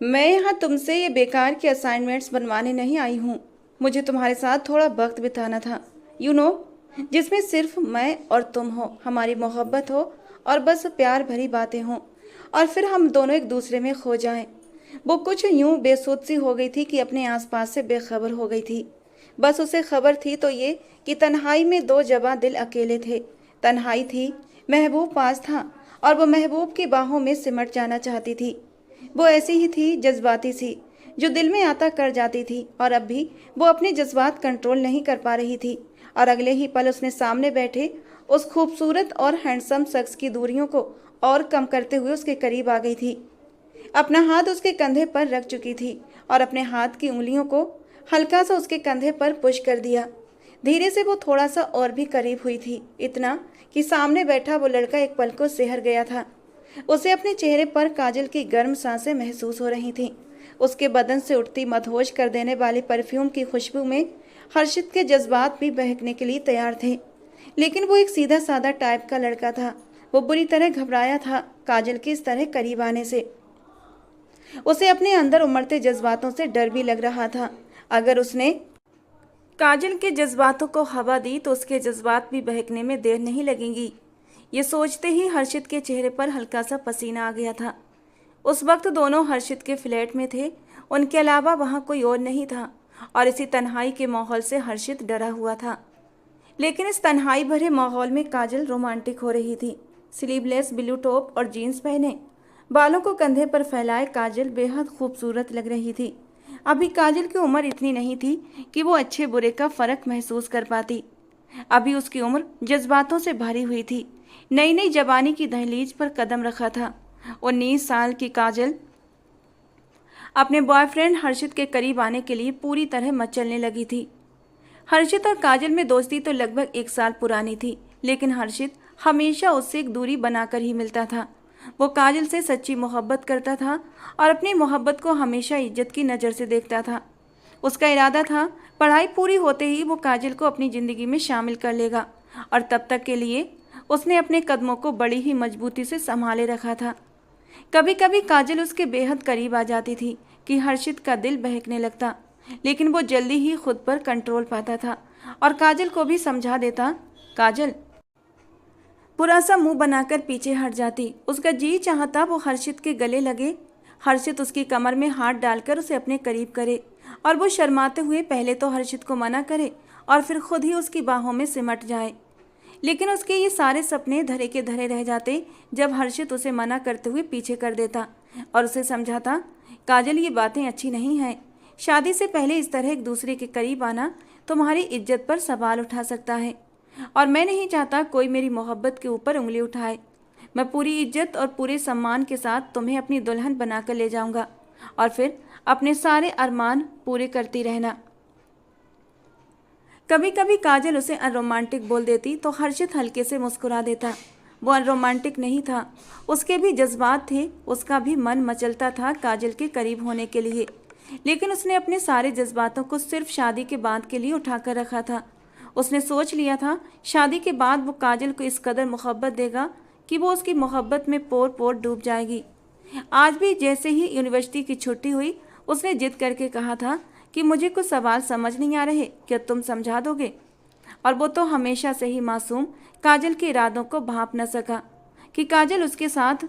मैं यहाँ तुमसे ये बेकार के असाइनमेंट्स बनवाने नहीं आई हूँ। मुझे तुम्हारे साथ थोड़ा वक्त बिताना था, जिसमें सिर्फ मैं और तुम हो, हमारी मोहब्बत हो और बस प्यार भरी बातें हों और फिर हम दोनों एक दूसरे में खो जाएं। वो कुछ यूं बेसुध सी हो गई थी कि अपने आसपास से बेखबर हो गई थी। बस उसे खबर थी तो ये कि तन्हाई में दो जवां दिल अकेले थे। तन्हाई थी, महबूब पास था और वो महबूब की बाहों में सिमट जाना चाहती थी। वो ऐसी ही थी, जज्बाती सी, जो दिल में आता कर जाती थी और अब भी वो अपने जज्बात कंट्रोल नहीं कर पा रही थी। और अगले ही पल उसने सामने बैठे उस खूबसूरत और हैंडसम शख्स की दूरियों को और कम करते हुए उसके करीब आ गई थी। अपना हाथ उसके कंधे पर रख चुकी थी और अपने हाथ की उंगलियों को हल्का सा उसके कंधे पर पुश कर दिया। धीरे से वो थोड़ा सा और भी करीब हुई थी, इतना कि सामने बैठा वो लड़का एक पल को सिहर गया था। उसे अपने चेहरे पर काजल की गर्म सांसें महसूस हो रही थीं। उसके बदन से उठती मदहोश कर देने वाली परफ्यूम की खुशबू में हर्षित के जज्बात भी बहकने के लिए तैयार थे। लेकिन वो एक सीधा साधा टाइप का लड़का था। वो बुरी तरह घबराया था काजल के इस तरह करीब आने से। उसे अपने अंदर उमड़ते जज्बातों से डर भी लग रहा था। अगर उसने काजल के जज्बातों को हवा दी तो उसके जज्बात भी बहकने में देर नहीं लगेंगी। ये सोचते ही हर्षित के चेहरे पर हल्का सा पसीना आ गया था। उस वक्त दोनों हर्षित के फ्लैट में थे, उनके अलावा वहाँ कोई और नहीं था और इसी तन्हाई के माहौल से हर्षित डरा हुआ था। लेकिन इस तन्हाई भरे माहौल में काजल रोमांटिक हो रही थी। स्लीवलेस ब्लू टॉप और जीन्स पहने, बालों को कंधे पर फैलाए काजल बेहद खूबसूरत लग रही थी। अभी काजल की उम्र इतनी नहीं थी कि वो अच्छे बुरे का फर्क महसूस कर पाती। अभी उसकी उम्र जज्बातों से भरी हुई थी। नई नई जवानी की दहलीज पर कदम रखा था। 19 साल की काजल अपने बॉयफ्रेंड हर्षित के करीब आने के लिए पूरी तरह मचलने लगी थी। हर्षित और काजल में दोस्ती तो लगभग 1 साल पुरानी थी, लेकिन हर्षित हमेशा उससे एक दूरी बनाकर ही मिलता था। वो काजल से सच्ची मोहब्बत करता था और अपनी मोहब्बत को हमेशा इज्जत की नज़र से देखता था। उसका इरादा था पढ़ाई पूरी होते ही वो काजल को अपनी ज़िंदगी में शामिल कर लेगा और तब तक के लिए उसने अपने कदमों को बड़ी ही मजबूती से संभाले रखा था। कभी कभी काजल उसके बेहद करीब आ जाती थी कि हर्षित का दिल बहकने लगता, लेकिन वो जल्दी ही खुद पर कंट्रोल पाता था और काजल को भी समझा देता। काजल बुरा सा मुंह बनाकर पीछे हट जाती। उसका जी चाहता वो हर्षित के गले लगे, हर्षित उसकी कमर में हाथ डालकर उसे अपने करीब करे और वो शर्माते हुए पहले तो हर्षित को मना करे और फिर खुद ही उसकी बाहों में सिमट जाए। लेकिन उसके ये सारे सपने धरे के धरे रह जाते जब हर्षित उसे मना करते हुए पीछे कर देता और उसे समझाता, काजल ये बातें अच्छी नहीं हैं। शादी से पहले इस तरह एक दूसरे के करीब आना तुम्हारी इज्जत पर सवाल उठा सकता है और मैं नहीं चाहता कोई मेरी मोहब्बत के ऊपर उंगली उठाए। मैं पूरी इज्जत और पूरे सम्मान के साथ तुम्हें अपनी दुल्हन बनाकर ले जाऊंगा और फिर अपने सारे अरमान पूरे करती रहना। कभी कभी काजल उसे अनरोमांटिक बोल देती तो हर्षित हल्के से मुस्कुरा देता। वो अनरोमांटिक नहीं था, उसके भी जज्बात थे, उसका भी मन मचलता था काजल के करीब होने के लिए। लेकिन उसने अपने सारे जज्बातों को सिर्फ शादी के बाद के लिए उठाकर रखा था। उसने सोच लिया था शादी के बाद वो काजल को इस कदर मोहब्बत देगा कि वो उसकी मोहब्बत में पोर पोर डूब जाएगी। आज भी जैसे ही यूनिवर्सिटी की छुट्टी हुई उसने जिद करके कहा था कि मुझे कुछ सवाल समझ नहीं आ रहे, क्या तुम समझा दोगे? और वो तो हमेशा से ही मासूम काजल के इरादों को भांप न सका कि काजल उसके साथ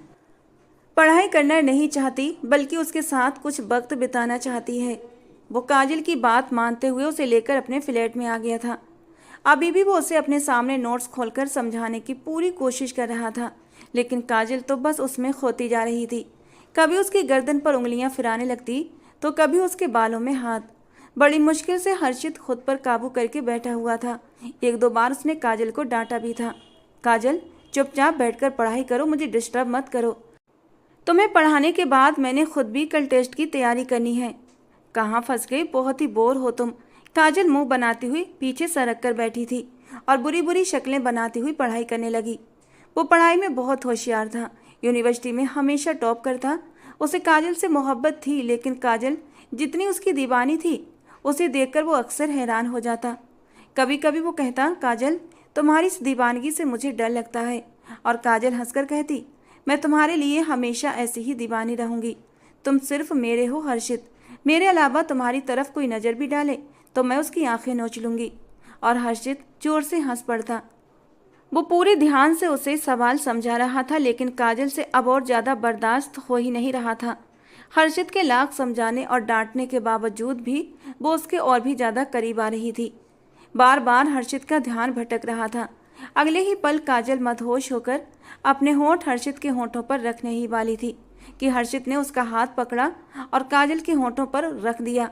पढ़ाई करना नहीं चाहती बल्कि उसके साथ कुछ वक्त बिताना चाहती है। वो काजल की बात मानते हुए उसे लेकर अपने फ्लैट में आ गया था। अभी भी वो उसे अपने सामने नोट्स खोलकर समझाने की पूरी कोशिश कर रहा था, लेकिन काजल तो बस उसमें खोती जा रही थी। कभी उसकी गर्दन पर उंगलियां फिराने लगती तो कभी उसके बालों में हाथ। बड़ी मुश्किल से हर्षित खुद पर काबू करके बैठा हुआ था। 1-2 बार उसने काजल को डांटा भी था। काजल चुपचाप बैठकर पढ़ाई करो, मुझे डिस्टर्ब मत करो। तुम्हें पढ़ाने के बाद मैंने खुद भी कल टेस्ट की तैयारी करनी है। कहाँ फंस गई, बहुत ही बोर हो तुम। काजल मुंह बनाती हुई पीछे सरक कर बैठी थी और बुरी बुरी शक्लें बनाती हुई पढ़ाई करने लगी। वो पढ़ाई में बहुत होशियार था, यूनिवर्सिटी में हमेशा टॉप करता। उसे काजल से मोहब्बत थी, लेकिन काजल जितनी उसकी दीवानी थी उसे देखकर वो अक्सर हैरान हो जाता। कभी कभी वो कहता, काजल तुम्हारी इस दीवानगी से मुझे डर लगता है, और काजल हंसकर कहती, मैं तुम्हारे लिए हमेशा ऐसी ही दीवानी रहूंगी। तुम सिर्फ मेरे हो हर्षित। मेरे अलावा तुम्हारी तरफ कोई नज़र भी डाले तो मैं उसकी आंखें नोच लूंगी। और हर्षित जोर से हंस पड़ता। वो पूरे ध्यान से उसे सवाल समझा रहा था, लेकिन काजल से अब और ज़्यादा बर्दाश्त हो ही नहीं रहा था। हर्षित के लाख समझाने और डांटने के बावजूद भी वो उसके और भी ज़्यादा करीब आ रही थी। बार बार हर्षित का ध्यान भटक रहा था। अगले ही पल काजल मदहोश होकर अपने होंठ हर्षित के होंठों पर रखने ही वाली थी कि हर्षित ने उसका हाथ पकड़ा और काजल के होंठों पर रख दिया।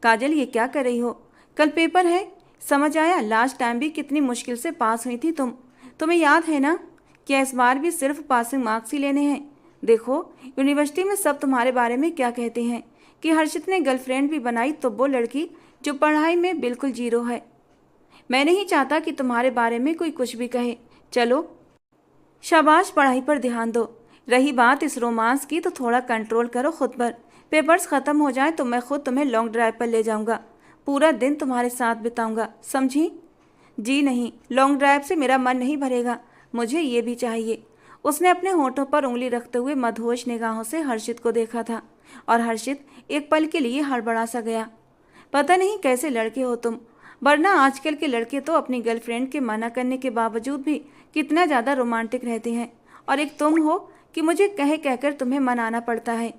काजल, ये क्या कर रही हो? कल पेपर है, समझ आया? लास्ट टाइम भी कितनी मुश्किल से पास हुई थी तुम्हें याद है ना? क्या इस बार भी सिर्फ पासिंग मार्क्स ही लेने हैं? देखो, यूनिवर्सिटी में सब तुम्हारे बारे में क्या कहते हैं कि हर्षित ने गर्लफ्रेंड भी बनाई तो वो लड़की जो पढ़ाई में बिल्कुल जीरो है। मैं नहीं चाहता कि तुम्हारे बारे में कोई कुछ भी कहे। चलो शाबाश, पढ़ाई पर ध्यान दो। रही बात इस रोमांस की तो थोड़ा कंट्रोल करो खुद पर। पेपर्स ख़त्म हो जाए तो मैं खुद तुम्हें लॉन्ग ड्राइव पर ले जाऊंगा। पूरा दिन तुम्हारे साथ बिताऊंगा, समझी? जी नहीं, लॉन्ग ड्राइव से मेरा मन नहीं भरेगा, मुझे ये भी चाहिए। उसने अपने होंठों पर उंगली रखते हुए मदहोश निगाहों से हर्षित को देखा था और हर्षित एक पल के लिए हड़बड़ा सा गया। पता नहीं कैसे लड़के हो तुम, वरना आजकल के लड़के तो अपनी गर्लफ्रेंड के मना करने के बावजूद भी कितना ज़्यादा रोमांटिक रहते हैं, और एक तुम हो कि मुझे कह कहकर तुम्हें मनाना पड़ता है।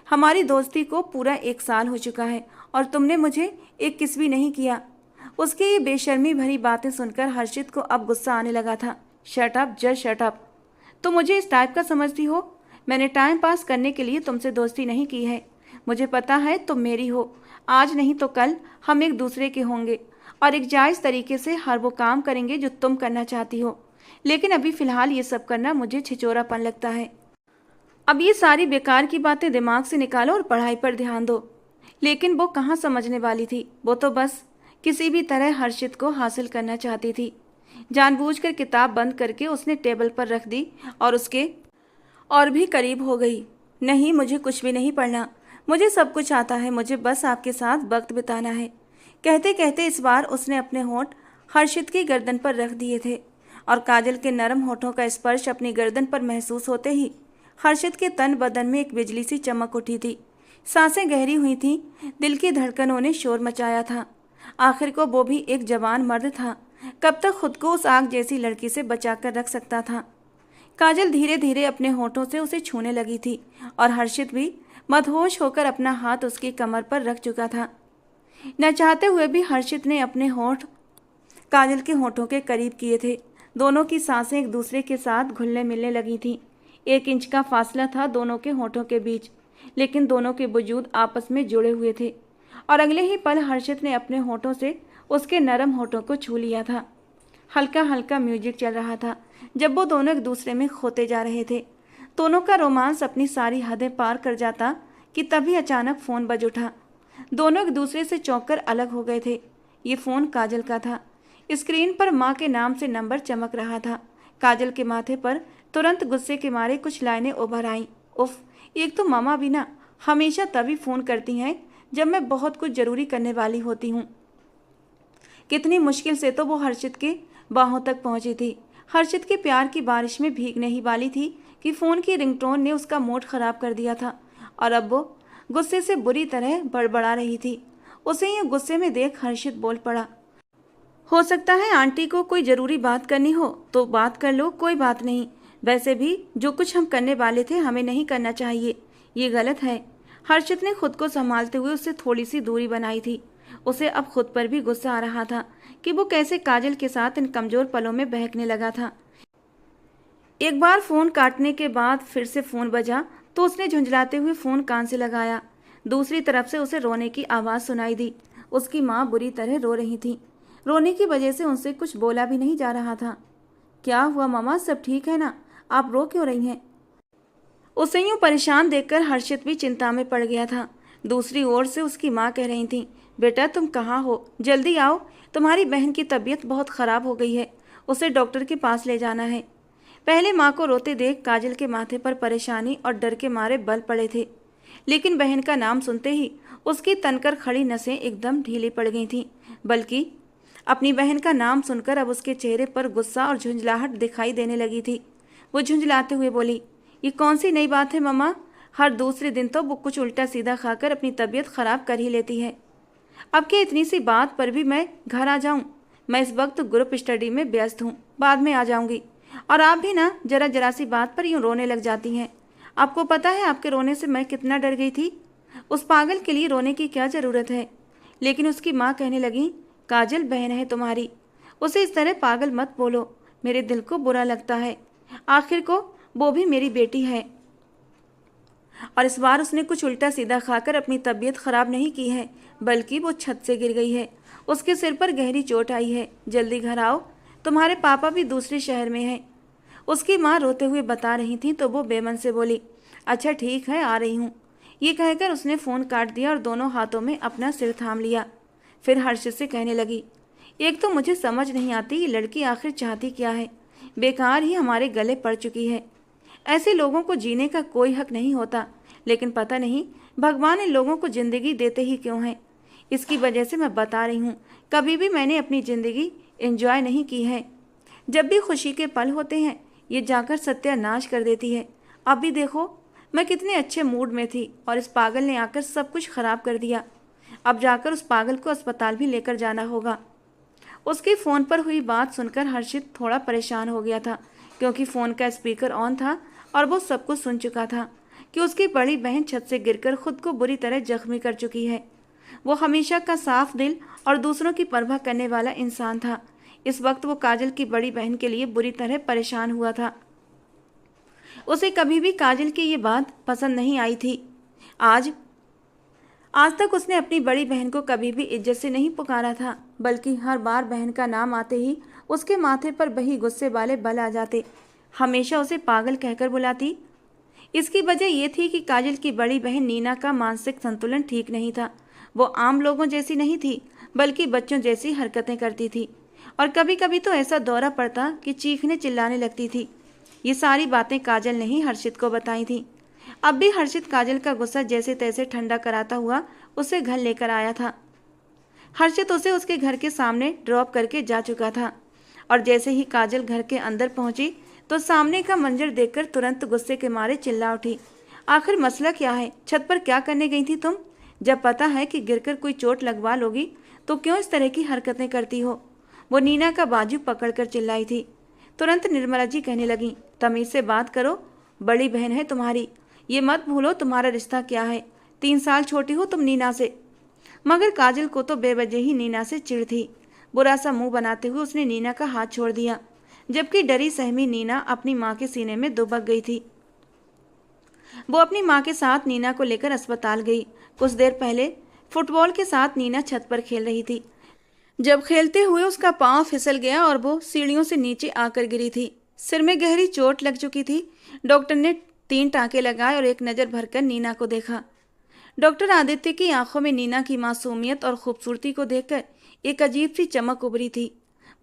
हमारी दोस्ती को पूरा 1 साल हो चुका है और तुमने मुझे एक किस भी नहीं किया। उसकी ये बेशर्मी भरी बातें सुनकर हर्षित को अब गुस्सा आने लगा था। Shut up, just shut up. तुम मुझे इस टाइप का समझती हो? मैंने टाइम पास करने के लिए तुमसे दोस्ती नहीं की है। मुझे पता है तुम मेरी हो। आज नहीं तो कल हम एक दूसरे के होंगे और एक जायज़ तरीके से हर वो काम करेंगे जो तुम करना चाहती हो। लेकिन अभी फ़िलहाल ये सब करना मुझे छिचोरापन लगता है। अब ये सारी बेकार की बातें दिमाग से निकालो और पढ़ाई पर ध्यान दो। लेकिन वो कहाँ समझने वाली थी, वो तो बस किसी भी तरह हर्षित को हासिल करना चाहती थी। जानबूझकर किताब बंद करके उसने टेबल पर रख दी और उसके और भी करीब हो गई। नहीं, मुझे कुछ भी नहीं पढ़ना, मुझे सब कुछ आता है, मुझे बस आपके साथ वक्त बिताना है। कहते कहते इस बार उसने अपने होंठ हर्षित की गर्दन पर रख दिए थे और काजल के नरम होठों का स्पर्श अपनी गर्दन पर महसूस होते ही हर्षित के तन बदन में एक बिजली सी चमक उठी थी। सांसें गहरी हुई थीं, दिल की धड़कनों ने शोर मचाया था। आखिर को वो भी एक जवान मर्द था, कब तक खुद को उस आग जैसी लड़की से बचाकर रख सकता था। काजल धीरे धीरे अपने होठों से उसे छूने लगी थी और हर्षित भी मदहोश होकर अपना हाथ उसकी कमर पर रख चुका था। न चाहते हुए भी हर्षित ने अपने होंठ काजल के होठों के करीब किए थे। दोनों की सांसें एक दूसरे के साथ घुलने मिलने लगी थीं। 1 इंच का फासला था दोनों के होठों के बीच, लेकिन दोनों के वजूद आपस में जुड़े हुए थे और अगले ही पल हर्षित ने अपने होठों से उसके नरम होठों को छू लिया था। हल्का हल्का म्यूजिक चल रहा था जब वो दोनों एक दूसरे में खोते जा रहे थे। दोनों का रोमांस अपनी सारी हदें पार कर जाता कि तभी अचानक फ़ोन बज उठा। दोनों एक दूसरे से चौंककर अलग हो गए थे। ये फ़ोन काजल का था। स्क्रीन पर माँ के नाम से नंबर चमक रहा था। काजल के माथे पर तुरंत गुस्से के मारे कुछ लाइनें उभर आईं। उफ, एक तो मामा भी ना हमेशा तभी फ़ोन करती हैं जब मैं बहुत कुछ ज़रूरी करने वाली होती हूँ। कितनी मुश्किल से तो वो हर्षित के बाहों तक पहुंची थी। हर्षित के प्यार की बारिश में भीगने ही वाली थी कि फ़ोन की रिंगटोन ने उसका मूड ख़राब कर दिया था और अब वो गुस्से से बुरी तरह बड़बड़ा रही थी। उसे ये गुस्से में देख हर्षित बोल पड़ा, हो सकता है आंटी को कोई ज़रूरी बात करनी हो तो बात कर लो, कोई बात नहीं। वैसे भी जो कुछ हम करने वाले थे हमें नहीं करना चाहिए, ये गलत है। हर्षित ने खुद को संभालते हुए उससे थोड़ी सी दूरी बनाई थी। उसे अब खुद पर भी गुस्सा आ रहा था कि वो कैसे काजल के साथ इन कमज़ोर पलों में बहकने लगा था। एक बार फ़ोन काटने के बाद फिर से फ़ोन बजा तो उसने झुंझलाते हुए फ़ोन कान से लगाया। दूसरी तरफ से उसे रोने की आवाज़ सुनाई दी। उसकी माँ बुरी तरह रो रही थी। रोने की वजह से उनसे कुछ बोला भी नहीं जा रहा था। क्या हुआ मामा, सब ठीक है ना? आप रो क्यों रही हैं? उसे यूँ परेशान देखकर हर्षित भी चिंता में पड़ गया था। दूसरी ओर से उसकी माँ कह रही थी, बेटा तुम कहाँ हो, जल्दी आओ, तुम्हारी बहन की तबीयत बहुत ख़राब हो गई है, उसे डॉक्टर के पास ले जाना है। पहले माँ को रोते देख काजल के माथे पर परेशानी और डर के मारे बल पड़े थे, लेकिन बहन का नाम सुनते ही उसकी तनकर खड़ी नसें एकदम ढीली पड़ गई थीं। बल्कि अपनी बहन का नाम सुनकर अब उसके चेहरे पर गुस्सा और झुंझलाहट दिखाई देने लगी थी। वो झुंझलाते हुए बोली, ये कौन सी नई बात है मम्मा? हर दूसरे दिन तो वो कुछ उल्टा सीधा खाकर अपनी तबीयत खराब कर ही लेती है। अब क्या इतनी सी बात पर भी मैं घर आ जाऊं? मैं इस वक्त ग्रुप स्टडी में व्यस्त हूं, बाद में आ जाऊंगी। और आप भी ना जरा जरा सी बात पर यूं रोने लग जाती हैं। आपको पता है आपके रोने से मैं कितना डर गई थी। उस पागल के लिए रोने की क्या ज़रूरत है? लेकिन उसकी माँ कहने लगी, काजल बहन है तुम्हारी, उसे इस तरह पागल मत बोलो, मेरे दिल को बुरा लगता है। आखिर को वो भी मेरी बेटी है। और इस बार उसने कुछ उल्टा सीधा खाकर अपनी तबीयत खराब नहीं की है, बल्कि वो छत से गिर गई है। उसके सिर पर गहरी चोट आई है। जल्दी घर आओ, तुम्हारे पापा भी दूसरे शहर में हैं। उसकी माँ रोते हुए बता रही थी तो वो बेमन से बोली, अच्छा ठीक है, आ रही हूँ। ये कहकर उसने फ़ोन काट दिया और दोनों हाथों में अपना सिर थाम लिया। फिर हर्षित से कहने लगी, एक तो मुझे समझ नहीं आती ये लड़की आखिर चाहती क्या है। बेकार ही हमारे गले पड़ चुकी है। ऐसे लोगों को जीने का कोई हक नहीं होता, लेकिन पता नहीं भगवान इन लोगों को ज़िंदगी देते ही क्यों हैं। इसकी वजह से मैं बता रही हूँ, कभी भी मैंने अपनी ज़िंदगी एंजॉय नहीं की है। जब भी खुशी के पल होते हैं ये जाकर सत्यानाश कर देती है। अब भी देखो, मैं कितने अच्छे मूड में थी और इस पागल ने आकर सब कुछ ख़राब कर दिया। अब जाकर उस पागल को अस्पताल भी लेकर जाना होगा। उसके फ़ोन पर हुई बात सुनकर हर्षित थोड़ा परेशान हो गया था, क्योंकि फ़ोन का स्पीकर ऑन था और वो सब कुछ सुन चुका था कि उसकी बड़ी बहन छत से गिरकर खुद को बुरी तरह जख्मी कर चुकी है। वो हमेशा का साफ दिल और दूसरों की परवाह करने वाला इंसान था। इस वक्त वो काजल की बड़ी बहन के लिए बुरी तरह परेशान हुआ था। उसे कभी भी काजल की ये बात पसंद नहीं आई थी। आज तक उसने अपनी बड़ी बहन को कभी भी इज्जत से नहीं पुकारा था, बल्कि हर बार बहन का नाम आते ही उसके माथे पर वही गुस्से वाले बल आ जाते। हमेशा उसे पागल कहकर बुलाती। इसकी वजह ये थी कि काजल की बड़ी बहन नीना का मानसिक संतुलन ठीक नहीं था। वो आम लोगों जैसी नहीं थी, बल्कि बच्चों जैसी हरकतें करती थी, और कभी कभी तो ऐसा दौरा पड़ता कि चीखने चिल्लाने लगती थी। ये सारी बातें काजल ने ही हर्षित को बताई थी। अब भी हर्षित काजल का गुस्सा जैसे तैसे ठंडा कराता हुआ उसे घर लेकर आया था। हर्षित उसे उसके घर के सामने ड्रॉप करके जा चुका था, और जैसे ही काजल घर के अंदर पहुंची तो सामने का मंजर देखकर तुरंत गुस्से के मारे चिल्ला उठी, आखिर मसला क्या है? छत पर क्या करने गई थी तुम? जब पता है कि गिरकर कोई चोट लगवा लोगी तो क्यों इस तरह की हरकतें करती हो? वो नीना का बाजू पकड़कर चिल्लाई थी। तुरंत निर्मला जी कहने लगी, तमीज़ से बात करो, बड़ी बहन है तुम्हारी, ये मत भूलो तुम्हारा रिश्ता क्या है। 3 साल छोटी हो तुम नीना से। मगर काजल को तो बेवजह ही नीना से चिढ़ थी। बुरा सा मुंह बनाते हुए उसने नीना का हाथ छोड़ दिया, जबकि डरी सहमी नीना अपनी माँ के सीने में दुबक गई थी। वो अपनी माँ के साथ नीना को लेकर अस्पताल गई। कुछ देर पहले फुटबॉल के साथ नीना छत पर खेल रही थी, जब खेलते हुए उसका पांव फिसल गया और वो सीढ़ियों से नीचे आकर गिरी थी। सिर में गहरी चोट लग चुकी थी। डॉक्टर ने 3 टाँके लगाए और एक नज़र भरकर नीना को देखा। डॉक्टर आदित्य की आंखों में नीना की मासूमियत और खूबसूरती को देखकर एक अजीब सी चमक उभरी थी।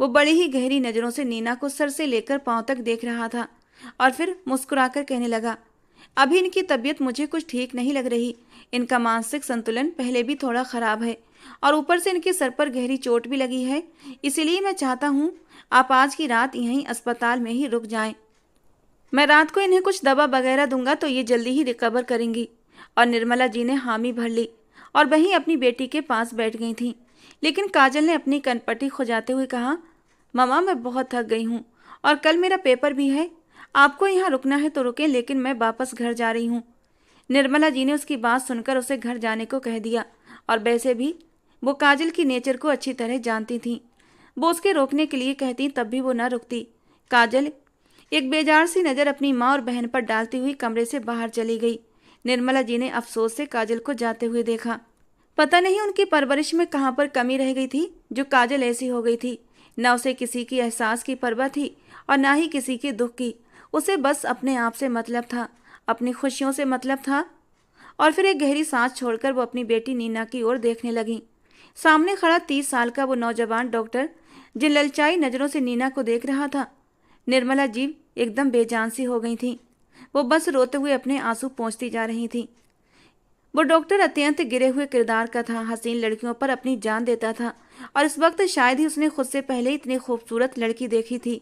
वो बड़ी ही गहरी नज़रों से नीना को सर से लेकर पांव तक देख रहा था और फिर मुस्कुराकर कहने लगा, अभी इनकी तबीयत मुझे कुछ ठीक नहीं लग रही। इनका मानसिक संतुलन पहले भी थोड़ा ख़राब है और ऊपर से इनके सर पर गहरी चोट भी लगी है। इसीलिए मैं चाहता हूँ आप आज की रात यहीं अस्पताल में ही रुक जाएं। मैं रात को इन्हें कुछ दवा वगैरह दूंगा तो ये जल्दी ही रिकवर करेंगी। और निर्मला जी ने हामी भर ली और वहीं अपनी बेटी के पास बैठ गई थी। लेकिन काजल ने अपनी कनपटी खुजाते हुए कहा, ममा मैं बहुत थक गई हूँ और कल मेरा पेपर भी है। आपको यहाँ रुकना है तो रुकें, लेकिन मैं वापस घर जा रही हूँ। निर्मला जी ने उसकी बात सुनकर उसे घर जाने को कह दिया, और वैसे भी वो काजल की नेचर को अच्छी तरह जानती थी। वो उसके रोकने के लिए कहती तब भी वो न रुकती। काजल एक बेजार सी नज़र अपनी माँ और बहन पर डालती हुई कमरे से बाहर चली गई। निर्मला जी ने अफसोस से काजल को जाते हुए देखा। पता नहीं उनकी परवरिश में कहाँ पर कमी रह गई थी जो काजल ऐसी हो गई थी। न उसे किसी की एहसास की परवाह थी और ना ही किसी के दुख की। उसे बस अपने आप से मतलब था, अपनी खुशियों से मतलब था। और फिर एक गहरी सांस छोड़कर वो अपनी बेटी नीना की ओर देखने लगी। सामने खड़ा 30 साल का वो नौजवान डॉक्टर जिन ललचाई नज़रों से नीना को देख रहा था। निर्मला जी एकदम बेजान सी हो गई थी। वो बस रोते हुए अपने आंसू पोंछती जा रही थी। वो डॉक्टर अत्यंत गिरे हुए किरदार का था, हसीन लड़कियों पर अपनी जान देता था, और इस वक्त शायद ही उसने खुद से पहले इतनी खूबसूरत लड़की देखी थी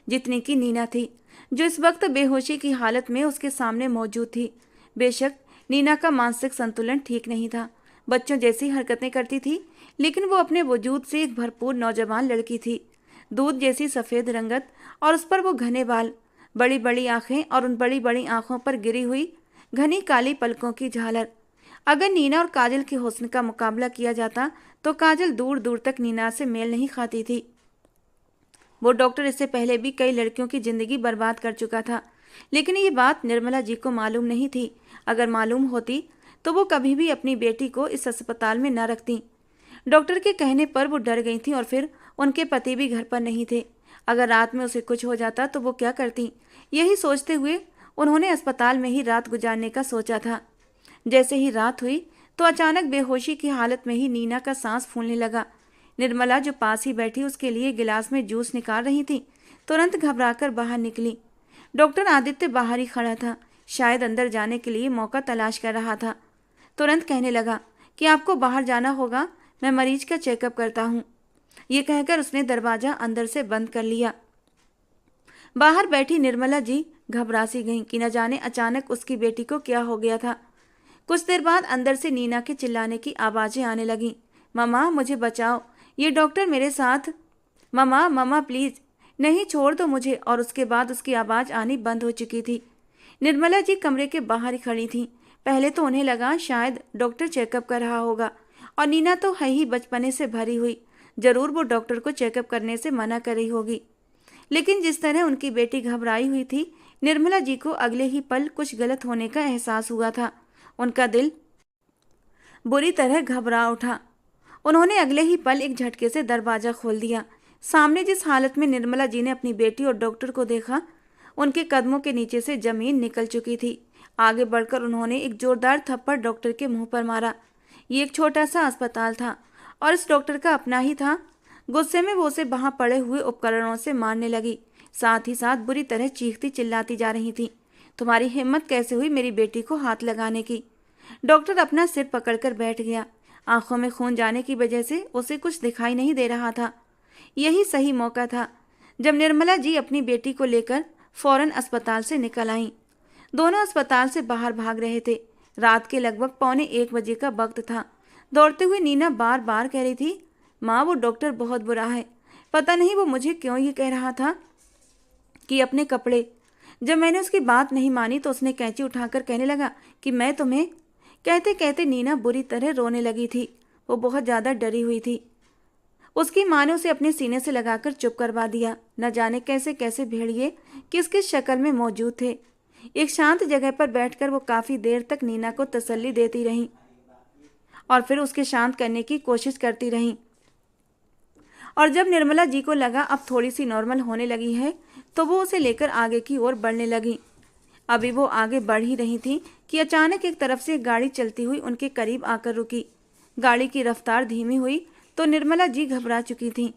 जितनी की नीना थी, जो इस वक्त बेहोशी की हालत में उसके सामने मौजूद थी। बेशक नीना का मानसिक संतुलन ठीक नहीं था, बच्चों जैसी हरकतें करती थी, लेकिन वो अपने वजूद से एक भरपूर नौजवान लड़की थी। दूध जैसी सफ़ेद रंगत और उस पर वो घने बाल, बड़ी बड़ी आंखें और उन बड़ी बड़ी आंखों पर गिरी हुई घनी काली पलकों की झालर। अगर नीना और काजल के हुस्न का मुकाबला किया जाता तो काजल दूर दूर तक नीना से मेल नहीं खाती थी। वो डॉक्टर इससे पहले भी कई लड़कियों की जिंदगी बर्बाद कर चुका था, लेकिन ये बात निर्मला जी को मालूम नहीं थी। अगर मालूम होती तो वो कभी भी अपनी बेटी को इस अस्पताल में न रखती। डॉक्टर के कहने पर वो डर गई थी और फिर उनके पति भी घर पर नहीं थे। अगर रात में उसे कुछ हो जाता तो वो क्या करती? यही सोचते हुए उन्होंने अस्पताल में ही रात गुजारने का सोचा था। जैसे ही रात हुई तो अचानक बेहोशी की हालत में ही नीना का सांस फूलने लगा। निर्मला जो पास ही बैठी उसके लिए गिलास में जूस निकाल रही थी, तुरंत घबराकर बाहर निकली। डॉक्टर आदित्य बाहर ही खड़ा था, शायद अंदर जाने के लिए मौका तलाश कर रहा था। तुरंत कहने लगा कि आपको बाहर जाना होगा, मैं मरीज का चेकअप करता हूँ। ये कहकर उसने दरवाजा अंदर से बंद कर लिया। बाहर बैठी निर्मला जी घबरा सी गईं कि न जाने अचानक उसकी बेटी को क्या हो गया था। कुछ देर बाद अंदर से नीना के चिल्लाने की आवाजें आने लगीं। ममा मुझे बचाओ, ये डॉक्टर मेरे साथ, ममा ममा प्लीज, नहीं छोड़ दो मुझे। और उसके बाद उसकी आवाज़ आनी बंद हो चुकी थी। निर्मला जी कमरे के बाहर ही खड़ी थीं। पहले तो उन्हें लगा शायद डॉक्टर चेकअप कर रहा होगा, और नीना तो है ही बचपने से भरी हुई, जरूर वो डॉक्टर को चेकअप करने से मना कर रही होगी। लेकिन जिस तरह उनकी बेटी घबराई हुई थी, निर्मला जी को अगले ही पल कुछ गलत होने का एहसास हुआ था। उनका दिल बुरी तरह घबरा उठा। उन्होंने अगले ही पल एक झटके से दरवाजा खोल दिया। सामने जिस हालत में निर्मला जी ने अपनी बेटी और डॉक्टर को देखा, उनके कदमों के नीचे से जमीन निकल चुकी थी। आगे बढ़कर उन्होंने एक जोरदार थप्पड़ डॉक्टर के मुंह पर मारा। ये एक छोटा सा अस्पताल था और इस डॉक्टर का अपना ही था। गुस्से में वो उसे वहां पड़े हुए उपकरणों से मारने लगी, साथ ही साथ बुरी तरह चीखती चिल्लाती जा रही थी। तुम्हारी हिम्मत कैसे हुई मेरी बेटी को हाथ लगाने की? डॉक्टर अपना सिर पकड़कर बैठ गया। आंखों में खून जाने की वजह से उसे कुछ दिखाई नहीं दे रहा था। यही सही मौका था जब निर्मला जी अपनी बेटी को लेकर फौरन अस्पताल से निकल आईं। दोनों अस्पताल से बाहर भाग रहे थे। रात के लगभग 12:45 का वक्त था। दौड़ते हुए नीना बार बार कह रही थी, माँ वो डॉक्टर बहुत बुरा है, पता नहीं वो मुझे क्यों ये कह रहा था कि अपने कपड़े। जब मैंने उसकी बात नहीं मानी तो उसने कैंची उठाकर कहने लगा कि मैं तुम्हें। कहते कहते नीना बुरी तरह रोने लगी थी। वो बहुत ज़्यादा डरी हुई थी। उसकी माँ ने उसे अपने सीने से लगाकर चुप करवा दिया। न जाने कैसे कैसे भेड़िए किस किस शक्ल में मौजूद थे। एक शांत जगह पर बैठकर वो काफ़ी देर तक नीना को तसल्ली देती रहीं और फिर उसके शांत करने की कोशिश करती रहीं। और जब निर्मला जी को लगा अब थोड़ी सी नॉर्मल होने लगी है तो वो उसे लेकर आगे की ओर बढ़ने लगी। अभी वो आगे बढ़ ही रही थी कि अचानक एक तरफ से गाड़ी चलती हुई उनके करीब आकर रुकी। गाड़ी की रफ्तार धीमी हुई तो निर्मला जी घबरा चुकी थीं।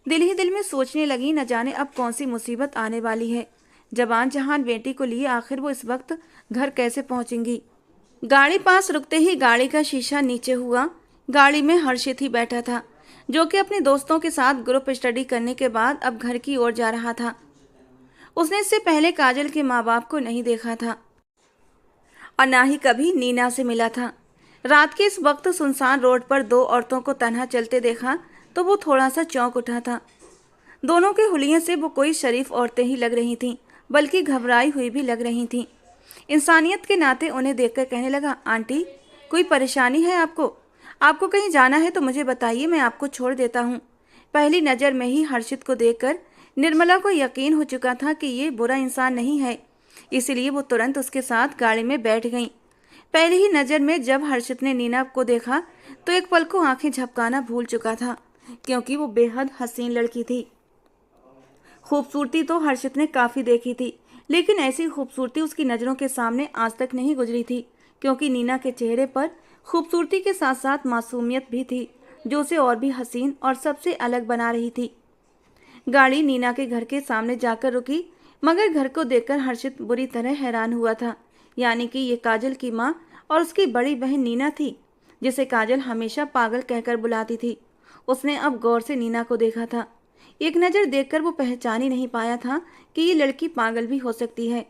दिल ही दिल में सोचने लगी, न जाने अब कौन सी मुसीबत आने वाली है। जवान जहान बेटी को लिए आखिर वो इस वक्त घर कैसे पहुंचेंगी। गाड़ी पास रुकते ही गाड़ी का शीशा नीचे हुआ। गाड़ी में हर्षित ही बैठा था, जो कि अपने दोस्तों के साथ ग्रुप स्टडी करने के बाद अब घर की ओर जा रहा था। उसने इससे पहले काजल के माँ बाप को नहीं देखा था और ना ही कभी नीना से मिला था। रात के इस वक्त सुनसान रोड पर दो औरतों को तन्हा चलते देखा तो वो थोड़ा सा चौंक उठा था। दोनों के हुलिये से वो कोई शरीफ औरतें ही लग रही थीं, बल्कि घबराई हुई भी लग रही थीं। इंसानियत के नाते उन्हें देखकर कहने लगा, आंटी कोई परेशानी है आपको? आपको कहीं जाना है तो मुझे बताइए, मैं आपको छोड़ देता हूँ। पहली नज़र में ही हर्षित को देखकर निर्मला को यकीन हो चुका था कि ये बुरा इंसान नहीं है, इसलिए वो तुरंत उसके साथ गाड़ी में बैठ गईं। पहली ही नज़र में जब हर्षित ने नीना को देखा तो एक पल को आंखें झपकाना भूल चुका था, क्योंकि वो बेहद हसीन लड़की थी। खूबसूरती तो हर्षित ने काफ़ी देखी थी, लेकिन ऐसी खूबसूरती उसकी नज़रों के सामने आज तक नहीं गुजरी थी, क्योंकि नीना के चेहरे पर खूबसूरती के साथ साथ मासूमियत भी थी, जो उसे और भी हसीन और सबसे अलग बना रही थी। गाड़ी नीना के घर के सामने जाकर रुकी, मगर घर को देखकर हर्षित बुरी तरह हैरान हुआ था। यानी कि ये काजल की माँ और उसकी बड़ी बहन नीना थी, जिसे काजल हमेशा पागल कहकर बुलाती थी। उसने अब गौर से नीना को देखा था। एक नज़र देखकर वो पहचान ही नहीं पाया था कि ये लड़की पागल भी हो सकती है,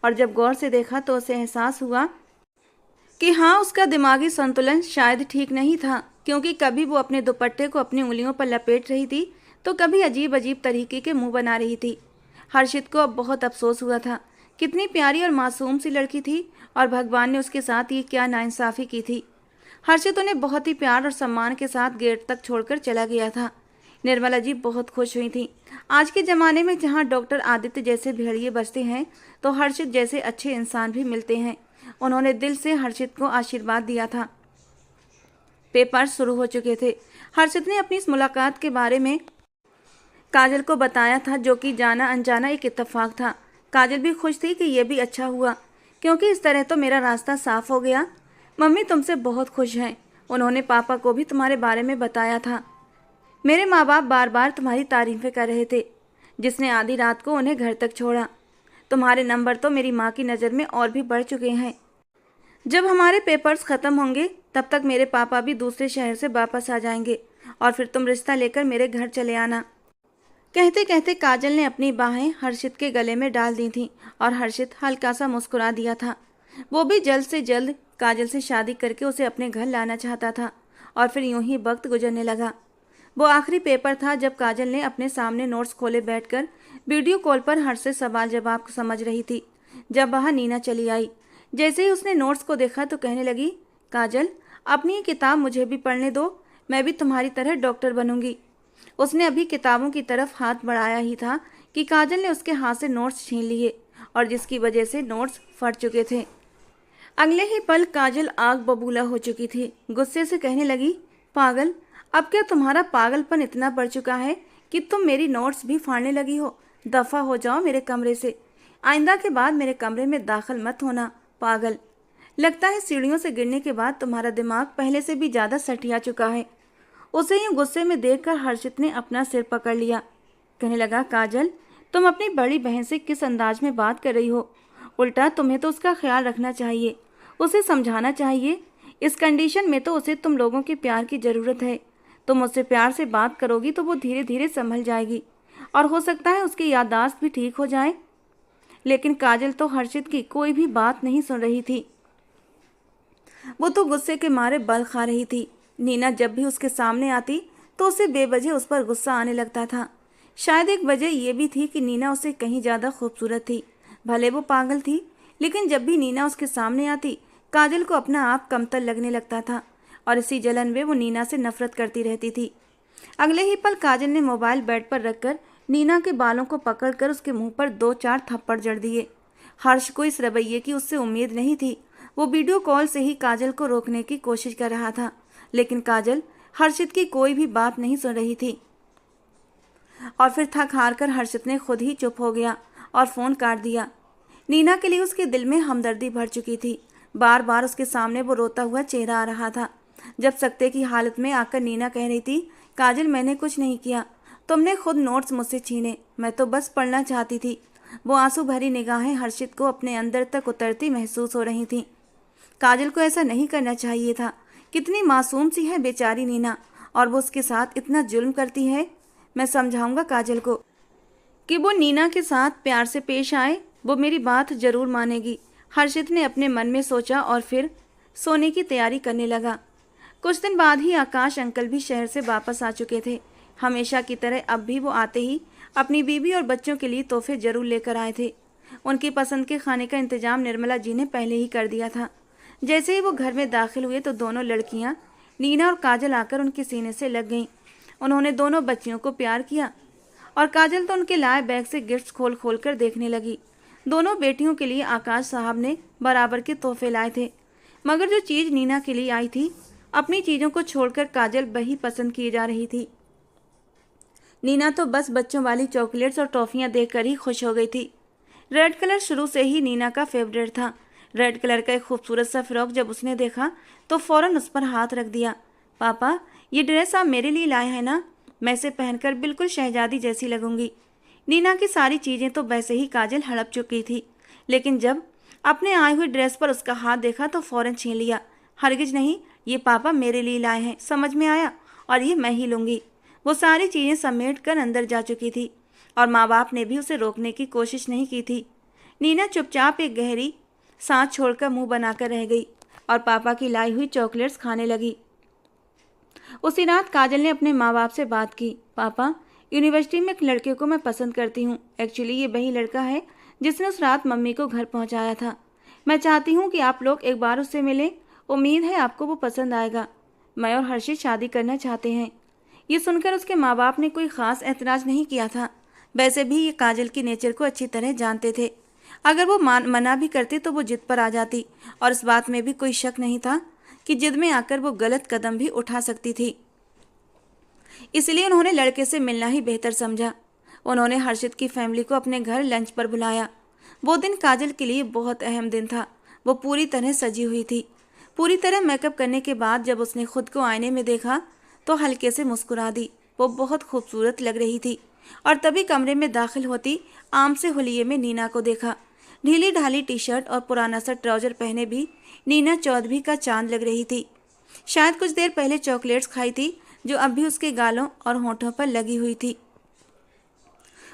और जब गौर से देखा तो उसे एहसास हुआ कि हाँ, उसका दिमागी संतुलन शायद ठीक नहीं था, क्योंकि कभी वो अपने दुपट्टे को अपनी उंगलियों पर लपेट रही थी तो कभी अजीब अजीब तरीके के मुंह बना रही थी। हर्षित को अब बहुत अफसोस हुआ था। कितनी प्यारी और मासूम सी लड़की थी और भगवान ने उसके साथ ये क्या नाइंसाफ़ी की थी। हर्षित उन्हें बहुत ही प्यार और सम्मान के साथ गेट तक छोड़कर चला गया था। निर्मला जी बहुत खुश हुई थी। आज के ज़माने में जहाँ डॉक्टर आदित्य जैसे भेड़िए बसते हैं तो हर्षित जैसे अच्छे इंसान भी मिलते हैं। उन्होंने दिल से हर्षित को आशीर्वाद दिया था। पेपर शुरू हो चुके थे। हर्षित ने अपनी इस मुलाकात के बारे में काजल को बताया था, जो कि जाना अनजाना एक इत्तेफाक था। काजल भी खुश थी कि यह भी अच्छा हुआ, क्योंकि इस तरह तो मेरा रास्ता साफ हो गया। मम्मी तुमसे बहुत खुश हैं। उन्होंने पापा को भी तुम्हारे बारे में बताया था। मेरे माँ बाप बार बार तुम्हारी तारीफ़ें कर रहे थे, जिसने आधी रात को उन्हें घर तक छोड़ा। तुम्हारे नंबर तो मेरी माँ की नज़र में और भी बढ़ चुके हैं। जब हमारे पेपर्स ख़त्म होंगे तब तक मेरे पापा भी दूसरे शहर से वापस आ जाएंगे और फिर तुम रिश्ता लेकर मेरे घर चले आना। कहते कहते काजल ने अपनी बाहें हर्षित के गले में डाल दी थीं और हर्षित हल्का सा मुस्कुरा दिया था। वो भी जल्द से जल्द काजल से शादी करके उसे अपने घर लाना चाहता था और फिर यूं ही वक्त गुजरने लगा। वो आखिरी पेपर था जब काजल ने अपने सामने नोट्स खोले बैठकर वीडियो कॉल पर हर्ष से सवाल जवाब समझ रही थी, जब वहाँ नीना चली आई। जैसे ही उसने नोट्स को देखा तो कहने लगी, काजल अपनी ये किताब मुझे भी पढ़ने दो, मैं भी तुम्हारी तरह डॉक्टर बनूंगी। उसने अभी किताबों की तरफ हाथ बढ़ाया ही था कि काजल ने उसके हाथ से नोट्स छीन लिए और जिसकी वजह से नोट्स फट चुके थे। अगले ही पल काजल आग बबूला हो चुकी थी। गुस्से से कहने लगी, पागल, अब क्या तुम्हारा पागलपन इतना बढ़ चुका है कि तुम मेरी नोट्स भी फाड़ने लगी हो? दफ़ा हो जाओ मेरे कमरे से। आइंदा के बाद मेरे कमरे में दाखिल मत होना, पागल। लगता है सीढ़ियों से गिरने के बाद तुम्हारा दिमाग पहले से भी ज़्यादा सठिया चुका है। उसे यूं गुस्से में देखकर हर्षित ने अपना सिर पकड़ लिया। कहने लगा, काजल तुम अपनी बड़ी बहन से किस अंदाज में बात कर रही हो? उल्टा तुम्हें तो उसका ख्याल रखना चाहिए, उसे समझाना चाहिए। इस कंडीशन में तो उसे तुम लोगों के प्यार की ज़रूरत है। तुम उससे प्यार से बात करोगी तो वो धीरे धीरे संभल जाएगी और हो सकता है उसकी याददाश्त भी ठीक हो जाए। लेकिन काजल तो हर्षित की कोई भी बात नहीं सुन रही थी। वो तो गुस्से के मारे बल खा रही थी। नीना जब भी उसके सामने आती तो उसे बेवजह उस पर गुस्सा आने लगता था। शायद एक वजह यह भी थी कि नीना उससे कहीं ज़्यादा खूबसूरत थी। भले वो पागल थी, लेकिन जब भी नीना उसके सामने आती काजल को अपना आप कमतर लगने लगता था और इसी जलन में वो नीना से नफरत करती रहती थी। अगले ही पल काजल ने मोबाइल बेड पर रखकर नीना के बालों को पकड़कर उसके मुंह पर 2-4 थप्पड़ जड़ दिए। हर्ष को इस रवैये की उससे उम्मीद नहीं थी। वो वीडियो कॉल से ही काजल को रोकने की कोशिश कर रहा था, लेकिन काजल हर्षित की कोई भी बात नहीं सुन रही थी और फिर थक हार कर हर्षित ने खुद ही चुप हो गया और फ़ोन काट दिया। नीना के लिए उसके दिल में हमदर्दी भर चुकी थी। बार बार उसके सामने वो रोता हुआ चेहरा आ रहा था। जब सकते की हालत में आकर नीना कह रही थी, काजल मैंने कुछ नहीं किया, तुमने खुद नोट्स मुझसे छीने, मैं तो बस पढ़ना चाहती थी। वो आंसू भरी निगाहें हर्षित को अपने अंदर तक उतरती महसूस हो रही थीं। काजल को ऐसा नहीं करना चाहिए था। कितनी मासूम सी है बेचारी नीना और वो उसके साथ इतना जुल्म करती है। मैं समझाऊंगा काजल को कि वो नीना के साथ प्यार से पेश आए, वो मेरी बात जरूर मानेगी। हर्षित ने अपने मन में सोचा और फिर सोने की तैयारी करने लगा। कुछ दिन बाद ही आकाश अंकल भी शहर से वापस आ चुके थे। हमेशा की तरह अब भी वो आते ही अपनी बीवी और बच्चों के लिए तोहफे जरूर लेकर आए थे। उनकी पसंद के खाने का इंतजाम निर्मला जी ने पहले ही कर दिया था। जैसे ही वो घर में दाखिल हुए तो दोनों लड़कियां नीना और काजल आकर उनके सीने से लग गईं। उन्होंने दोनों बच्चियों को प्यार किया और काजल तो उनके लाए बैग से गिफ्ट्स खोल खोल कर देखने लगी। दोनों बेटियों के लिए आकाश साहब ने बराबर के तोहफे लाए थे, मगर जो चीज़ नीना के लिए आई थी, अपनी चीज़ों को छोड़कर काजल वही पसंद की जा रही थी। नीना तो बस बच्चों वाली चॉकलेट्स और टॉफ़ियाँ देखकर ही खुश हो गई थी। रेड कलर शुरू से ही नीना का फेवरेट था। रेड कलर का एक खूबसूरत सा फ्रॉक जब उसने देखा तो फ़ौरन उस पर हाथ रख दिया। पापा, ये ड्रेस आप मेरे लिए लाए हैं ना? मैं इसे पहनकर बिल्कुल शहजादी जैसी लगूंगी। नीना की सारी चीज़ें तो वैसे ही काजल हड़प चुकी थी, लेकिन जब अपने आए हुए ड्रेस पर उसका हाथ देखा तो फ़ौरन छीन लिया। हरगिज नहीं, ये पापा मेरे लिए लाए हैं, समझ में आया? और ये मैं ही लूँगी। वो सारी चीज़ें समेट कर अंदर जा चुकी थी और माँ बाप ने भी उसे रोकने की कोशिश नहीं की थी। नीना चुपचाप एक गहरी सांस छोड़कर मुंह बनाकर रह गई और पापा की लाई हुई चॉकलेट्स खाने लगी। उसी रात काजल ने अपने माँ बाप से बात की। पापा, यूनिवर्सिटी में एक लड़के को मैं पसंद करती हूँ। एक्चुअली ये वही लड़का है जिसने उस रात मम्मी को घर पहुँचाया था। मैं चाहती हूँ कि आप लोग एक बार उससे मिलें। उम्मीद है आपको वो पसंद आएगा। मैं और हर्षित शादी करना चाहते हैं। ये सुनकर उसके माँ बाप ने कोई ख़ास एतराज़ नहीं किया था। वैसे भी ये काजल की नेचर को अच्छी तरह जानते थे। अगर वो मना भी करती तो वो जिद पर आ जाती, और इस बात में भी कोई शक नहीं था कि जिद में आकर वो गलत कदम भी उठा सकती थी। इसलिए उन्होंने लड़के से मिलना ही बेहतर समझा। उन्होंने हर्षित की फैमिली को अपने घर लंच पर बुलाया। वो दिन काजल के लिए बहुत अहम दिन था। वो पूरी तरह सजी हुई थी। पूरी तरह मेकअप करने के बाद जब उसने खुद को आईने में देखा तो हल्के से मुस्कुरा दी। वो बहुत खूबसूरत लग रही थी। और तभी कमरे में दाखिल होती आम से हुलिये में नीना को देखा। ढीली ढाली टी शर्ट और पुराना सा ट्राउजर पहने भी नीना चौधरी का चांद लग रही थी। शायद कुछ देर पहले चॉकलेट्स खाई थी जो अब भी उसके गालों और होठों पर लगी हुई थी।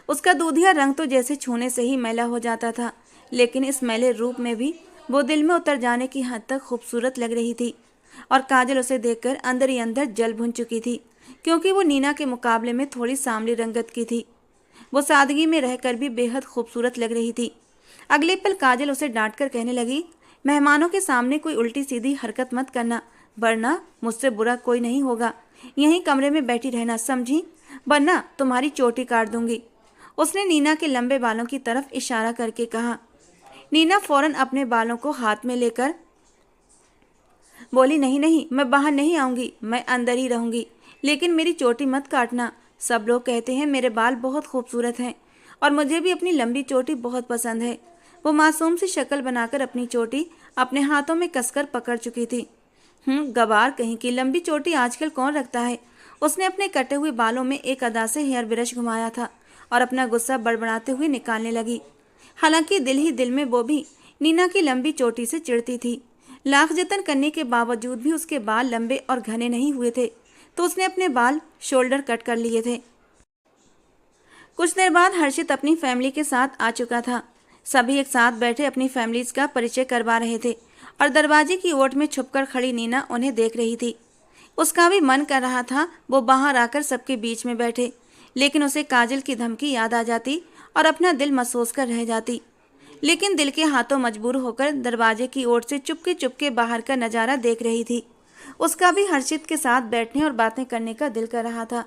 उसका दूधिया रंग तो जैसे छूने से ही मैला हो जाता था, लेकिन इस मैले रूप में भी वो दिल में उतर जाने की हद तक खूबसूरत लग रही थी। और काजल उसे देखकर अंदर ही अंदर जल भुन चुकी थी, क्योंकि वो नीना के मुकाबले में थोड़ी सांवली रंगत की थी। वो सादगी में रहकर भी बेहद खूबसूरत लग रही थी। अगले पल काजल उसे डांटकर कहने लगी, मेहमानों के सामने कोई उल्टी सीधी हरकत मत करना, वरना मुझसे बुरा कोई नहीं होगा। यहीं कमरे में बैठी रहना, समझी, वरना तुम्हारी चोटी काट दूंगी। उसने नीना के लंबे बालों की तरफ इशारा करके कहा। नीना फौरन अपने बालों को हाथ में लेकर बोली, नहीं नहीं, मैं बाहर नहीं आऊँगी, मैं अंदर ही रहूँगी, लेकिन मेरी चोटी मत काटना। सब लोग कहते हैं मेरे बाल बहुत खूबसूरत हैं और मुझे भी अपनी लंबी चोटी बहुत पसंद है। वो मासूम सी शक्ल बनाकर अपनी चोटी अपने हाथों में कसकर पकड़ चुकी थी। गवार कहीं की, लंबी चोटी आजकल कौन रखता है। उसने अपने कटे हुए बालों में एक अदा से हेयर ब्रश घुमाया था और अपना गुस्सा बड़बड़ाते हुए निकालने लगी। हालांकि दिल ही दिल में वो भी नीना की लंबी चोटी से चिढ़ती थी। लाख जतन करने के बावजूद भी उसके बाल लंबे और घने नहीं हुए थे, तो उसने अपने बाल शोल्डर कट कर लिए थे। कुछ देर बाद हर्षित अपनी फैमिली के साथ आ चुका था। सभी एक साथ बैठे अपनी फैमिलीज का परिचय करवा रहे थे और दरवाजे की ओट में छुपकर खड़ी नीना उन्हें देख रही थी। उसका भी मन कर रहा था वो बाहर आकर सबके बीच में बैठे, लेकिन उसे काजल की धमकी याद आ जाती और अपना दिल महसूस कर रह जाती। लेकिन दिल के हाथों मजबूर होकर दरवाजे की ओर से चुपके चुपके बाहर का नज़ारा देख रही थी। उसका भी हर्षित के साथ बैठने और बातें करने का दिल कर रहा था।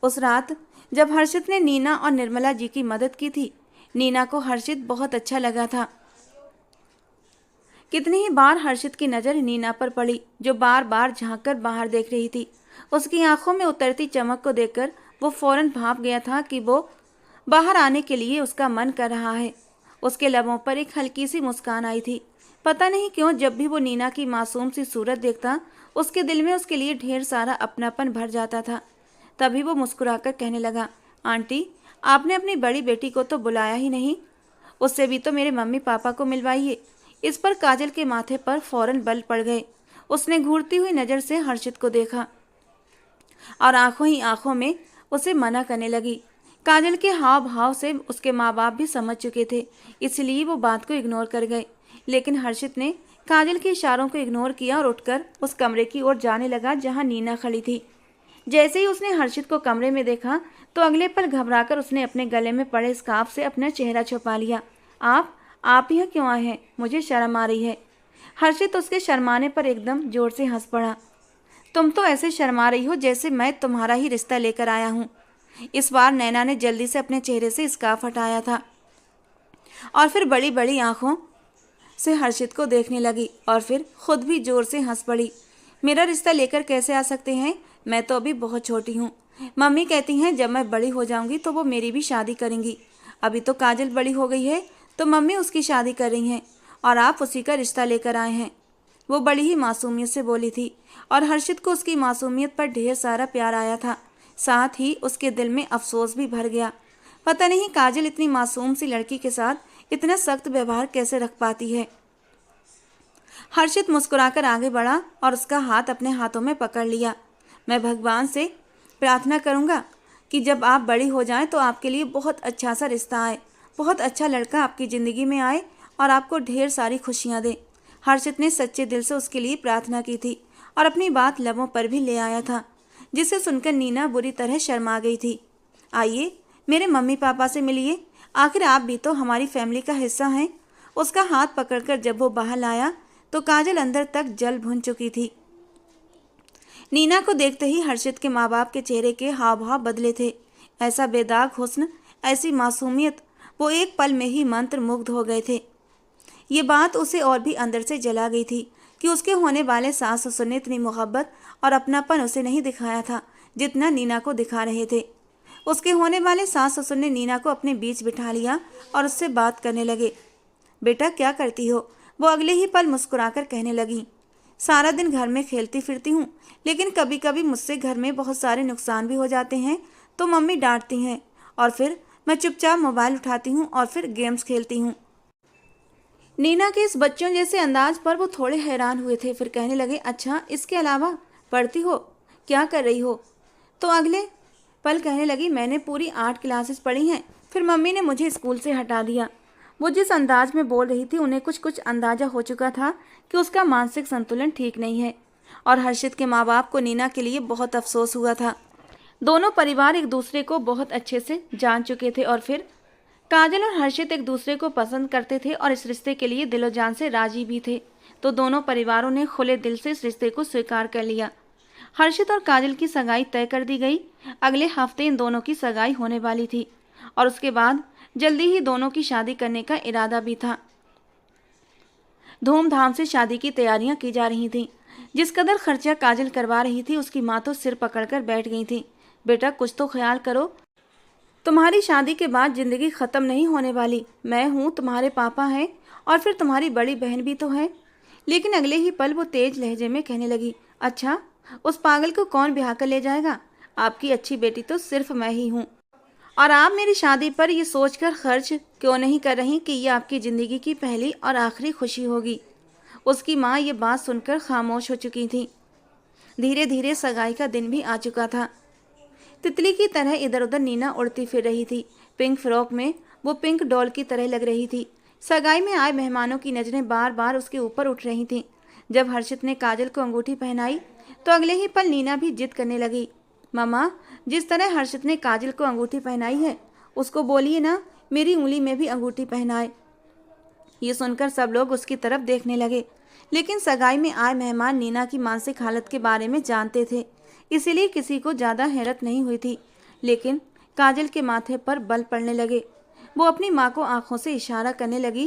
उस रात जब हर्षित ने नीना और निर्मला जी की मदद की थी, नीना को हर्षित बहुत अच्छा लगा था। कितनी ही बार हर्षित की नज़र नीना पर पड़ी, जो बार बार झांक कर बाहर देख रही थी। उसकी आंखों में उतरती चमक को देखकर वो फौरन भाप गया था कि वो बाहर आने के लिए उसका मन कर रहा है। उसके लबों पर एक हल्की सी मुस्कान आई थी। पता नहीं क्यों जब भी वो नीना की मासूम सी सूरत देखता, उसके दिल में उसके लिए ढेर सारा अपनापन भर जाता था। तभी वो मुस्कुराकर कहने लगा, आंटी, आपने अपनी बड़ी बेटी को तो बुलाया ही नहीं, उससे भी तो मेरे मम्मी पापा को मिलवाइए। इस पर काजल के माथे पर फौरन बल पड़ गए। उसने घूरती हुई नज़र से हर्षित को देखा और आंखों ही आंखों में उसे मना करने लगी। काजल के हाव भाव से उसके माँ बाप भी समझ चुके थे, इसलिए वो बात को इग्नोर कर गए। लेकिन हर्षित ने काजल के इशारों को इग्नोर किया और उठकर उस कमरे की ओर जाने लगा जहाँ नीना खड़ी थी। जैसे ही उसने हर्षित को कमरे में देखा तो अगले पल घबराकर उसने अपने गले में पड़े स्कार्फ से अपना चेहरा छुपा लिया। आप यहाँ क्यों आए हैं? मुझे शर्म आ रही है। हर्षित उसके शर्माने पर एकदम जोर से हंस पड़ा। तुम तो ऐसे शर्मा रही हो जैसे मैं तुम्हारा ही रिश्ता लेकर आया हूँ। इस बार नैना ने जल्दी से अपने चेहरे से स्कार्फ हटाया था और फिर बड़ी बड़ी आंखों से हर्षित को देखने लगी और फिर खुद भी जोर से हंस पड़ी। मेरा रिश्ता लेकर कैसे आ सकते हैं? मैं तो अभी बहुत छोटी हूँ। मम्मी कहती हैं जब मैं बड़ी हो जाऊँगी तो वो मेरी भी शादी करेंगी। अभी तो काजल बड़ी हो गई है तो मम्मी उसकी शादी कर रही हैं और आप उसी का रिश्ता लेकर आए हैं। वो बड़ी ही मासूमियत से बोली थी और हर्षित को उसकी मासूमियत पर ढेर सारा प्यार आया था। साथ ही उसके दिल में अफसोस भी भर गया। पता नहीं काजल इतनी मासूम सी लड़की के साथ इतना सख्त व्यवहार कैसे रख पाती है। हर्षित मुस्कुराकर आगे बढ़ा और उसका हाथ अपने हाथों में पकड़ लिया। मैं भगवान से प्रार्थना करूंगा कि जब आप बड़ी हो जाएं तो आपके लिए बहुत अच्छा सा रिश्ता आए, बहुत अच्छा लड़का आपकी ज़िंदगी में आए और आपको ढेर सारी खुशियां दे। हर्षित ने सच्चे दिल से उसके लिए प्रार्थना की थी और अपनी बात लबों पर भी ले आया था, जिसे सुनकर नीना बुरी तरह शर्मा गई थी। आइए मेरे मम्मी पापा से मिलिए, आखिर आप भी तो हमारी फैमिली का हिस्सा हैं। उसका हाथ पकड़कर जब वो बाहर लाया तो काजल अंदर तक जल भुन चुकी थी। नीना को देखते ही हर्षित के माँ बाप के चेहरे के हाव भाव बदले थे। ऐसा बेदाग हुस्न, ऐसी मासूमियत, वो एक पल में ही मंत्र मुग्ध हो गए थे। ये बात उसे और भी अंदर से जला गई थी कि उसके होने वाले सास ससुर ने इतनी मोहब्बत और अपनापन उसे नहीं दिखाया था जितना नीना को दिखा रहे थे। उसके होने वाले सास ससुर ने नीना को अपने बीच बिठा लिया और उससे बात करने लगे। बेटा क्या करती हो? वो अगले ही पल मुस्कुराकर कहने लगी। सारा दिन घर में खेलती फिरती हूँ, लेकिन कभी कभी मुझसे घर में बहुत सारे नुकसान भी हो जाते हैं तो मम्मी डांटती हैं और फिर मैं चुपचाप मोबाइल उठाती हूँ और फिर गेम्स खेलती हूँ। नीना के इस बच्चों जैसे अंदाज पर वो थोड़े हैरान हुए थे। फिर कहने लगे, अच्छा इसके अलावा पढ़ती हो? क्या कर रही हो? तो अगले पल कहने लगी, मैंने पूरी 8 क्लासेस पढ़ी हैं, फिर मम्मी ने मुझे स्कूल से हटा दिया। वो जिस अंदाज में बोल रही थी उन्हें कुछ कुछ अंदाजा हो चुका था कि उसका मानसिक संतुलन ठीक नहीं है और हर्षित के माँ बाप को नीना के लिए बहुत अफसोस हुआ था। दोनों परिवार एक दूसरे को बहुत अच्छे से जान चुके थे और फिर काजल और हर्षित एक दूसरे को पसंद करते थे और इस रिश्ते के लिए दिलो जान से राजी भी थे। तो दोनों परिवारों ने खुले दिल से इस रिश्ते को स्वीकार कर लिया। हर्षित और काजल की सगाई तय कर दी गई। अगले हफ्ते इन दोनों की सगाई होने वाली थी और उसके बाद जल्दी ही दोनों की शादी करने का इरादा भी था। धूमधाम से शादी की तैयारियां की जा रही थीं। जिस कदर खर्चा काजल करवा रही थी उसकी माँ तो सिर पकड़कर बैठ गई थी। बेटा कुछ तो ख्याल करो, तुम्हारी शादी के बाद जिंदगी खत्म नहीं होने वाली। मैं हूँ, तुम्हारे पापा हैं और फिर तुम्हारी बड़ी बहन भी तो है। लेकिन अगले ही पल वो तेज लहजे में कहने लगी, अच्छा उस पागल को कौन ब्याह कर ले जाएगा? आपकी अच्छी बेटी तो सिर्फ मैं ही हूँ और आप मेरी शादी पर ये सोचकर खर्च क्यों नहीं कर रही कि ये आपकी ज़िंदगी की पहली और आखिरी खुशी होगी। उसकी माँ ये बात सुनकर खामोश हो चुकी थी। धीरे धीरे सगाई का दिन भी आ चुका था। तितली की तरह इधर उधर नीना उड़ती फिर रही थी। पिंक फ्रॉक में वो पिंक डॉल की तरह लग रही थी। सगाई में आए मेहमानों की नज़रें बार बार उसके ऊपर उठ रही थीं। जब हर्षित ने काजल को अंगूठी पहनाई तो अगले ही पल नीना भी जिद करने लगी। मामा, जिस तरह हर्षित ने काजल को अंगूठी पहनाई है उसको बोलिए ना मेरी उंगली में भी अंगूठी पहनाए। ये सुनकर सब लोग उसकी तरफ देखने लगे, लेकिन सगाई में आए मेहमान नीना की मानसिक हालत के बारे में जानते थे, इसीलिए किसी को ज़्यादा हैरत नहीं हुई थी। लेकिन काजल के माथे पर बल पड़ने लगे। वो अपनी माँ को आंखों से इशारा करने लगी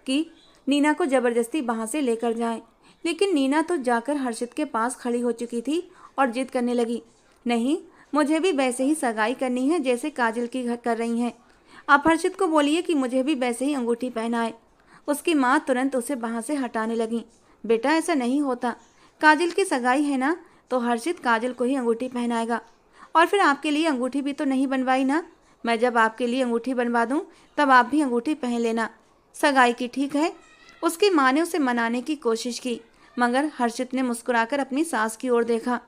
कि नीना को ज़बरदस्ती वहाँ से लेकर जाए, लेकिन नीना तो जाकर हर्षित के पास खड़ी हो चुकी थी और जिद करने लगी, नहीं मुझे भी वैसे ही सगाई करनी है जैसे काजल की घर कर रही हैं। आप हर्षित को बोलिए कि मुझे भी वैसे ही अंगूठी पहनाए। उसकी माँ तुरंत उसे वहाँ से हटाने लगी। बेटा ऐसा नहीं होता, काजल की सगाई है ना तो हर्षित काजल को ही अंगूठी पहनाएगा और फिर आपके लिए अंगूठी भी तो नहीं बनवाई ना। मैं जब आपके लिए अंगूठी बनवा दूँ तब आप भी अंगूठी पहन लेना सगाई की, ठीक है? उसकी माँ ने उसे मनाने की कोशिश की, मगर हर्षित ने मुस्कुराकर अपनी सास की ओर देखा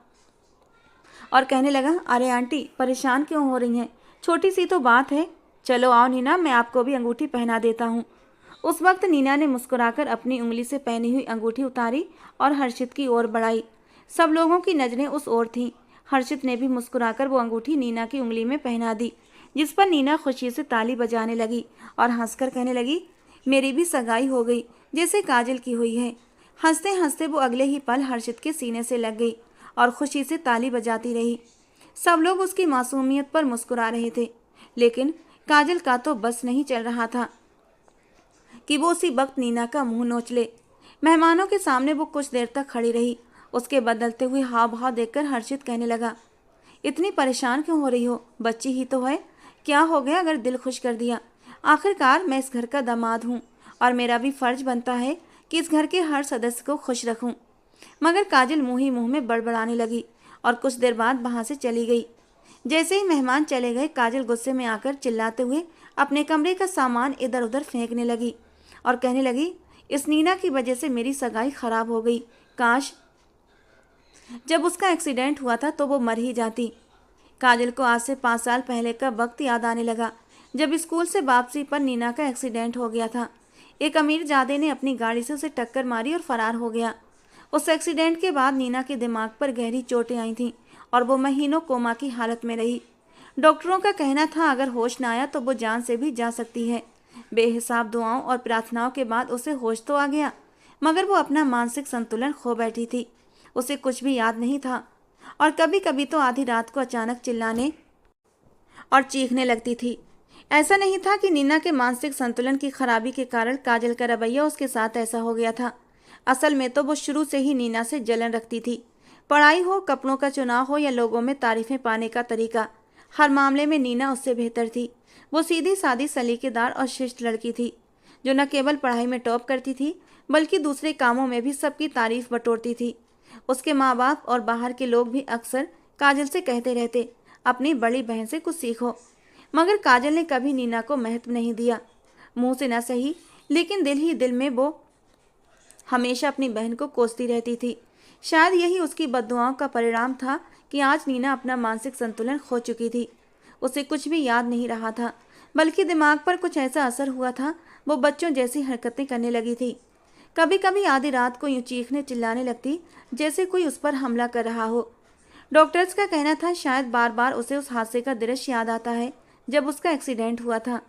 और कहने लगा, अरे आंटी परेशान क्यों हो रही हैं, छोटी सी तो बात है, चलो आओ नीना मैं आपको भी अंगूठी पहना देता हूँ। उस वक्त नीना ने मुस्कुराकर अपनी उंगली से पहनी हुई अंगूठी उतारी और हर्षित की ओर बढ़ाई। सब लोगों की नज़रें उस ओर थीं। हर्षित ने भी मुस्कुराकर वो अंगूठी नीना की उंगली में पहना दी, जिस पर नीना खुशी से ताली बजाने लगी और हंसकर कहने लगी, मेरी भी सगाई हो गई जैसे काजल की हुई है। हंसते हंसते वो अगले ही पल हर्षित के सीने से लग गई और खुशी से ताली बजाती रही। सब लोग उसकी मासूमियत पर मुस्कुरा रहे थे, लेकिन काजल का तो बस नहीं चल रहा था कि वो उसी वक्त नीना का मुंह नोच ले। मेहमानों के सामने वो कुछ देर तक खड़ी रही। उसके बदलते हुए हाव भाव देखकर हर्षित कहने लगा, इतनी परेशान क्यों हो रही हो, बच्ची ही तो है, क्या हो गया अगर दिल खुश कर दिया। आखिरकार मैं इस घर का दामाद हूँ और मेरा भी फर्ज बनता है कि इस घर के हर सदस्य को खुश रखूँ। मगर काजल मुँह ही मुँह में बड़बड़ाने लगी और कुछ देर बाद वहाँ से चली गई। जैसे ही मेहमान चले गए काजल गुस्से में आकर चिल्लाते हुए अपने कमरे का सामान इधर उधर फेंकने लगी और कहने लगी, इस नीना की वजह से मेरी सगाई खराब हो गई। काश जब उसका एक्सीडेंट हुआ था तो वो मर ही जाती। काजल को आज से 5 साल पहले का वक्त याद आने लगा जब स्कूल से वापसी पर नीना का एक्सीडेंट हो गया था। एक अमीरजादे ने अपनी गाड़ी से उसे टक्कर मारी और फरार हो गया। उस एक्सीडेंट के बाद नीना के दिमाग पर गहरी चोटें आई थीं और वो महीनों कोमा की हालत में रही। डॉक्टरों का कहना था अगर होश न आया तो वो जान से भी जा सकती है। बेहिसाब दुआओं और प्रार्थनाओं के बाद उसे होश तो आ गया, मगर वो अपना मानसिक संतुलन खो बैठी थी। उसे कुछ भी याद नहीं था और कभी कभी तो आधी रात को अचानक चिल्लाने और चीखने लगती थी। ऐसा नहीं था कि नीना के मानसिक संतुलन की खराबी के कारण काजल का रवैया उसके साथ ऐसा हो गया था। असल में तो वो शुरू से ही नीना से जलन रखती थी। पढ़ाई हो, कपड़ों का चुनाव हो या लोगों में तारीफें पाने का तरीका, हर मामले में नीना उससे बेहतर थी। वो सीधी सादी, सलीकेदार और शिष्ट लड़की थी जो न केवल पढ़ाई में टॉप करती थी बल्कि दूसरे कामों में भी सबकी तारीफ बटोरती थी। उसके माँ बाप और बाहर के लोग भी अक्सर काजल से कहते रहते, अपनी बड़ी बहन से कुछ सीखो। मगर काजल ने कभी नीना को महत्व नहीं दिया। मुंह से न सही, लेकिन दिल ही दिल में वो हमेशा अपनी बहन को कोसती रहती थी। शायद यही उसकी बद्दुआओं का परिणाम था कि आज नीना अपना मानसिक संतुलन खो चुकी थी। उसे कुछ भी याद नहीं रहा था, बल्कि दिमाग पर कुछ ऐसा असर हुआ था, वो बच्चों जैसी हरकतें करने लगी थी। कभी कभी आधी रात को यूं चीखने चिल्लाने लगती जैसे कोई उस पर हमला कर रहा हो। डॉक्टर्स का कहना था शायद बार बार उसे उस हादसे का दृश्य याद आता है जब उसका एक्सीडेंट हुआ था।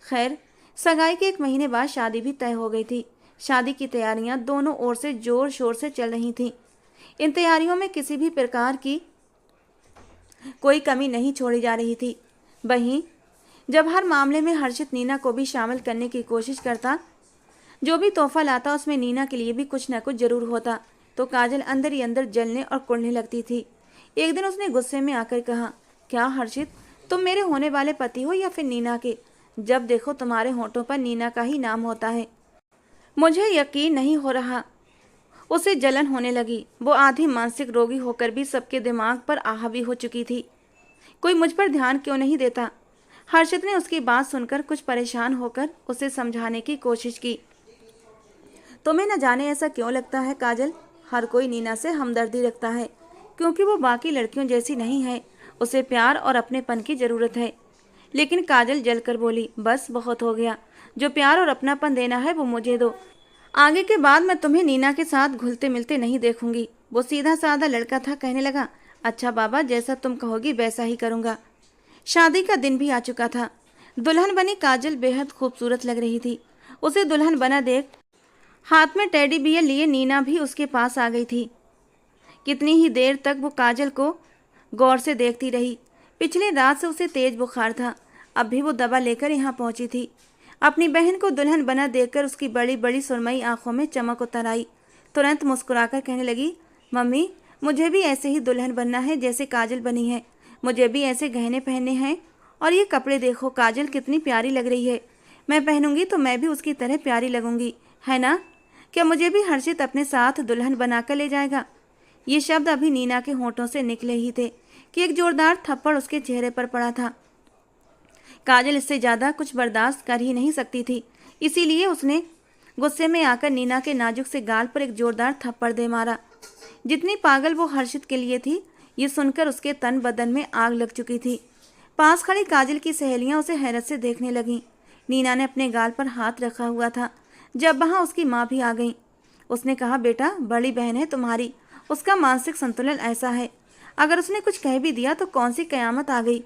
खैर, सगाई के 1 महीने बाद शादी भी तय हो गई थी। शादी की तैयारियां दोनों ओर से जोर शोर से चल रही थीं। इन तैयारियों में किसी भी प्रकार की कोई कमी नहीं छोड़ी जा रही थी। वहीं जब हर मामले में हर्षित नीना को भी शामिल करने की कोशिश करता, जो भी तोहफा लाता उसमें नीना के लिए भी कुछ न कुछ जरूर होता, तो काजल अंदर ही अंदर जलने और कुढ़ने लगती थी। एक दिन उसने गुस्से में आकर कहा, क्या हर्षित, तुम मेरे होने वाले पति हो या फिर नीना के? जब देखो तुम्हारे होठों पर नीना का ही नाम होता है। मुझे यकीन नहीं हो रहा। उसे जलन होने लगी। वो आधी मानसिक रोगी होकर भी सबके दिमाग पर हावी हो चुकी थी। कोई मुझ पर ध्यान क्यों नहीं देता? हर्षित ने उसकी बात सुनकर कुछ परेशान होकर उसे समझाने की कोशिश की। तुम्हें न जाने ऐसा क्यों लगता है काजल, हर कोई नीना से हमदर्दी रखता है क्योंकि वो बाकी लड़कियों जैसी नहीं है। उसे प्यार और अपनेपन की जरूरत है। लेकिन काजल जलकर बोली, बस बहुत हो गया। जो प्यार और अपनापन देना है वो मुझे दो। आगे के बाद मैं तुम्हें नीना के साथ घुलते मिलते नहीं देखूंगी। वो सीधा साधा लड़का था, कहने लगा, अच्छा बाबा, जैसा तुम कहोगी वैसा ही करूंगा। शादी का दिन भी आ चुका था। दुल्हन बनी काजल बेहद खूबसूरत लग रही थी। उसे दुल्हन बना देख हाथ में टेडी बियर लिए नीना भी उसके पास आ गई थी। कितनी ही देर तक वो काजल को गौर से देखती रही। पिछली रात से उसे तेज बुखार था, अब भी वो दवा लेकर यहाँ पहुंची थी। अपनी बहन को दुल्हन बना देखकर उसकी बड़ी बड़ी सुरमई आंखों में चमक उतर आई। तुरंत मुस्कुराकर कहने लगी, मम्मी, मुझे भी ऐसे ही दुल्हन बनना है जैसे काजल बनी है। मुझे भी ऐसे गहने पहनने हैं। और ये कपड़े देखो, काजल कितनी प्यारी लग रही है। मैं पहनूंगी तो मैं भी उसकी तरह प्यारी लगूंगी, है ना? क्या मुझे भी हर्षित अपने साथ दुल्हन बनाकर ले जाएगा? ये शब्द अभी नीना के होठों से निकले ही थे कि एक जोरदार थप्पड़ उसके चेहरे पर पड़ा था। काजल इससे ज़्यादा कुछ बर्दाश्त कर ही नहीं सकती थी, इसीलिए उसने गुस्से में आकर नीना के नाजुक से गाल पर एक जोरदार थप्पड़ दे मारा। जितनी पागल वो हर्षित के लिए थी, ये सुनकर उसके तन बदन में आग लग चुकी थी। पास खड़ी काजल की सहेलियां उसे हैरत से देखने लगीं। नीना ने अपने गाल पर हाथ रखा हुआ था जब वहाँ उसकी माँ भी आ गई। उसने कहा, बेटा, बड़ी बहन है तुम्हारी, उसका मानसिक संतुलन ऐसा है, अगर उसने कुछ कह भी दिया तो कौन सी कयामत आ गई।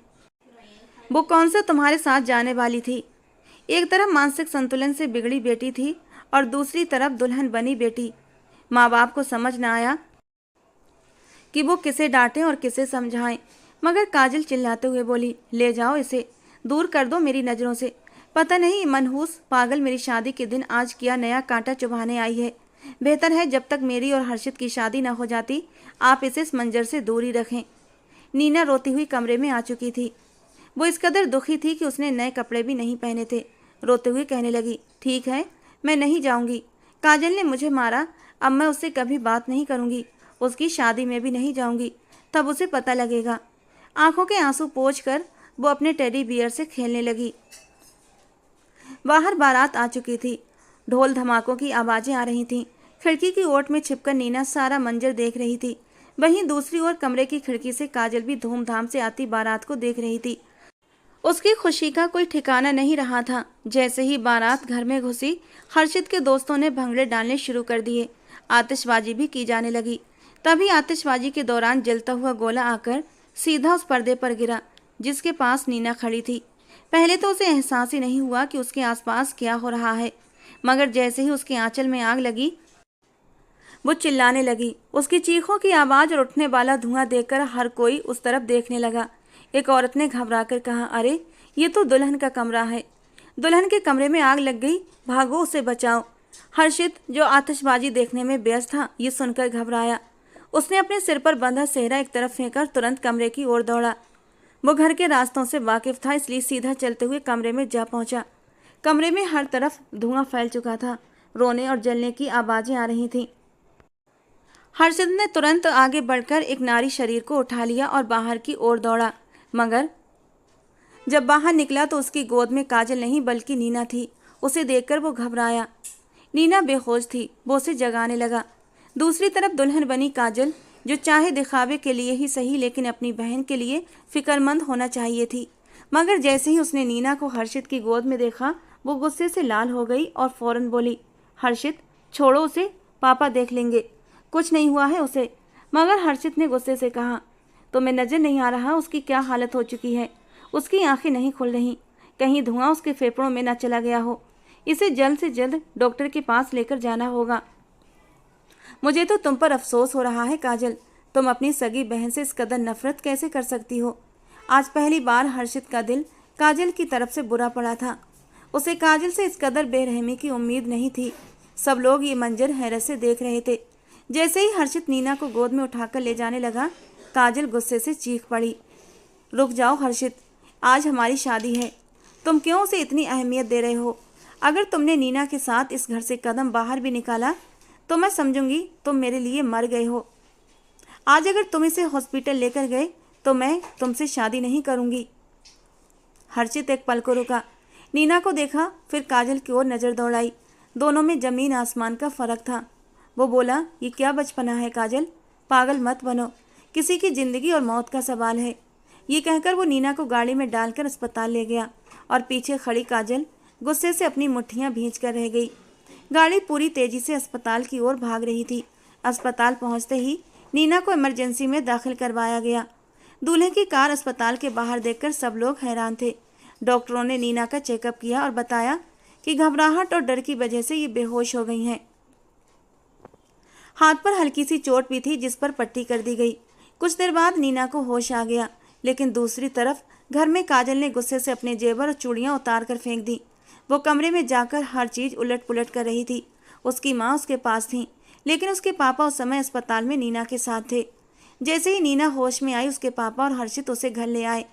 वो कौन सा तुम्हारे साथ जाने वाली थी। एक तरफ मानसिक संतुलन से बिगड़ी बेटी थी और दूसरी तरफ दुल्हन बनी बेटी। माँ बाप को समझ न आया कि वो किसे डांटें और किसे समझाएं, मगर काजल चिल्लाते हुए बोली, ले जाओ इसे, दूर कर दो मेरी नज़रों से। पता नहीं मनहूस पागल मेरी शादी के दिन आज क्या नया कांटा चुभाने आई है। बेहतर है जब तक मेरी और हर्षित की शादी न हो जाती आप इसे इस मंजर से दूर ही रखें। नीना रोती हुई कमरे में आ चुकी थी। वो इस कदर दुखी थी कि उसने नए कपड़े भी नहीं पहने थे। रोते हुए कहने लगी, ठीक है, मैं नहीं जाऊंगी। काजल ने मुझे मारा, अब मैं उससे कभी बात नहीं करूंगी। उसकी शादी में भी नहीं जाऊंगी, तब उसे पता लगेगा। आंखों के आंसू पोंछकर वो अपने टेडी बियर से खेलने लगी। बाहर बारात आ चुकी थी। ढोल धमाकों की आवाज़ें आ रही थीं। खिड़की की ओट में छिपकर नीना सारा मंजर देख रही थी। वहीं दूसरी ओर कमरे की खिड़की से काजल भी धूमधाम से आती बारात को देख रही थी। उसकी खुशी का कोई ठिकाना नहीं रहा था। जैसे ही बारात घर में घुसी, हर्षित के दोस्तों ने भंगड़े डालने शुरू कर दिए। आतिशबाजी भी की जाने लगी। तभी आतिशबाजी के दौरान जलता हुआ गोला आकर सीधा उस पर्दे पर गिरा जिसके पास नीना खड़ी थी। पहले तो उसे एहसास ही नहीं हुआ कि उसके आसपास क्या हो रहा है, मगर जैसे ही उसके आंचल में आग लगी, वो चिल्लाने लगी। उसकी चीखों की आवाज़ और उठने वाला धुआं देखकर हर कोई उस तरफ देखने लगा। एक औरत ने घबराकर कहा, अरे ये तो दुल्हन का कमरा है। दुल्हन के कमरे में आग लग गई, भागो उसे बचाओ। हर्षित, जो आतिशबाजी देखने में व्यस्त था, ये सुनकर घबराया। उसने अपने सिर पर बंधा सेहरा एक तरफ फेंकर तुरंत कमरे की ओर दौड़ा। वो घर के रास्तों से वाकिफ था, इसलिए सीधा चलते हुए कमरे में जा पहुंचा। कमरे में हर तरफ धुआं फैल चुका था। रोने और जलने की आवाज़ें आ रही थीं। हर्षित ने तुरंत आगे बढ़कर एक नारी शरीर को उठा लिया और बाहर की ओर दौड़ा, मगर जब बाहर निकला तो उसकी गोद में काजल नहीं बल्कि नीना थी। उसे देखकर वो घबराया। नीना बेहोश थी। वो उसे जगाने लगा। दूसरी तरफ दुल्हन बनी काजल, जो चाहे दिखावे के लिए ही सही लेकिन अपनी बहन के लिए फिक्रमंद होना चाहिए थी, मगर जैसे ही उसने नीना को हर्षित की गोद में देखा, वो गुस्से से लाल हो गई और फौरन बोली, हर्षित छोड़ो उसे, पापा देख लेंगे, कुछ नहीं हुआ है उसे। मगर हर्षित ने गुस्से से कहा, तुम्हें नजर नहीं आ रहा उसकी क्या हालत हो चुकी है? उसकी आंखें नहीं खुल रही, कहीं धुआं उसके फेफड़ों में न चला गया हो। इसे जल्द से जल्द डॉक्टर के पास लेकर जाना होगा। मुझे तो तुम पर अफसोस हो रहा है काजल, तुम अपनी सगी बहन से इस कदर नफरत कैसे कर सकती हो? आज पहली बार हर्षित का दिल काजल की तरफ से बुरा पड़ा था। उसे काजल से इस कदर बेरहमी की उम्मीद नहीं थी। सब लोग ये मंजर हैरत से देख रहे थे। जैसे ही हर्षित नीना को गोद में उठाकर ले जाने लगा, काजल गुस्से से चीख पड़ी, रुक जाओ हर्षित, आज हमारी शादी है, तुम क्यों उसे इतनी अहमियत दे रहे हो? अगर तुमने नीना के साथ इस घर से कदम बाहर भी निकाला तो मैं समझूंगी तुम मेरे लिए मर गए हो। आज अगर तुम इसे हॉस्पिटल लेकर गए तो मैं तुमसे शादी नहीं करूंगी। हर्षित एक पल को रुका, नीना को देखा, फिर काजल की ओर नज़र दौड़ाई। दोनों में जमीन आसमान का फर्क था। वो बोला, ये क्या बचपना है काजल, पागल मत बनो, किसी की जिंदगी और मौत का सवाल है। ये कहकर वो नीना को गाड़ी में डालकर अस्पताल ले गया और पीछे खड़ी काजल गुस्से से अपनी मुट्ठियां भींच कर रह गई। गाड़ी पूरी तेजी से अस्पताल की ओर भाग रही थी। अस्पताल पहुंचते ही नीना को इमरजेंसी में दाखिल करवाया गया। दूल्हे की कार अस्पताल के बाहर देखकर सब लोग हैरान थे। डॉक्टरों ने नीना का चेकअप किया और बताया कि घबराहट और डर की वजह से ये बेहोश हो गई हैं। हाथ पर हल्की सी चोट भी थी जिस पर पट्टी कर दी गई। कुछ देर बाद नीना को होश आ गया, लेकिन दूसरी तरफ घर में काजल ने गुस्से से अपने जेवर और चूड़ियां उतार कर फेंक दी। वो कमरे में जाकर हर चीज़ उलट पुलट कर रही थी। उसकी माँ उसके पास थी, लेकिन उसके पापा उस समय अस्पताल में नीना के साथ थे। जैसे ही नीना होश में आई, उसके पापा और हर्षित उसे घर ले आए।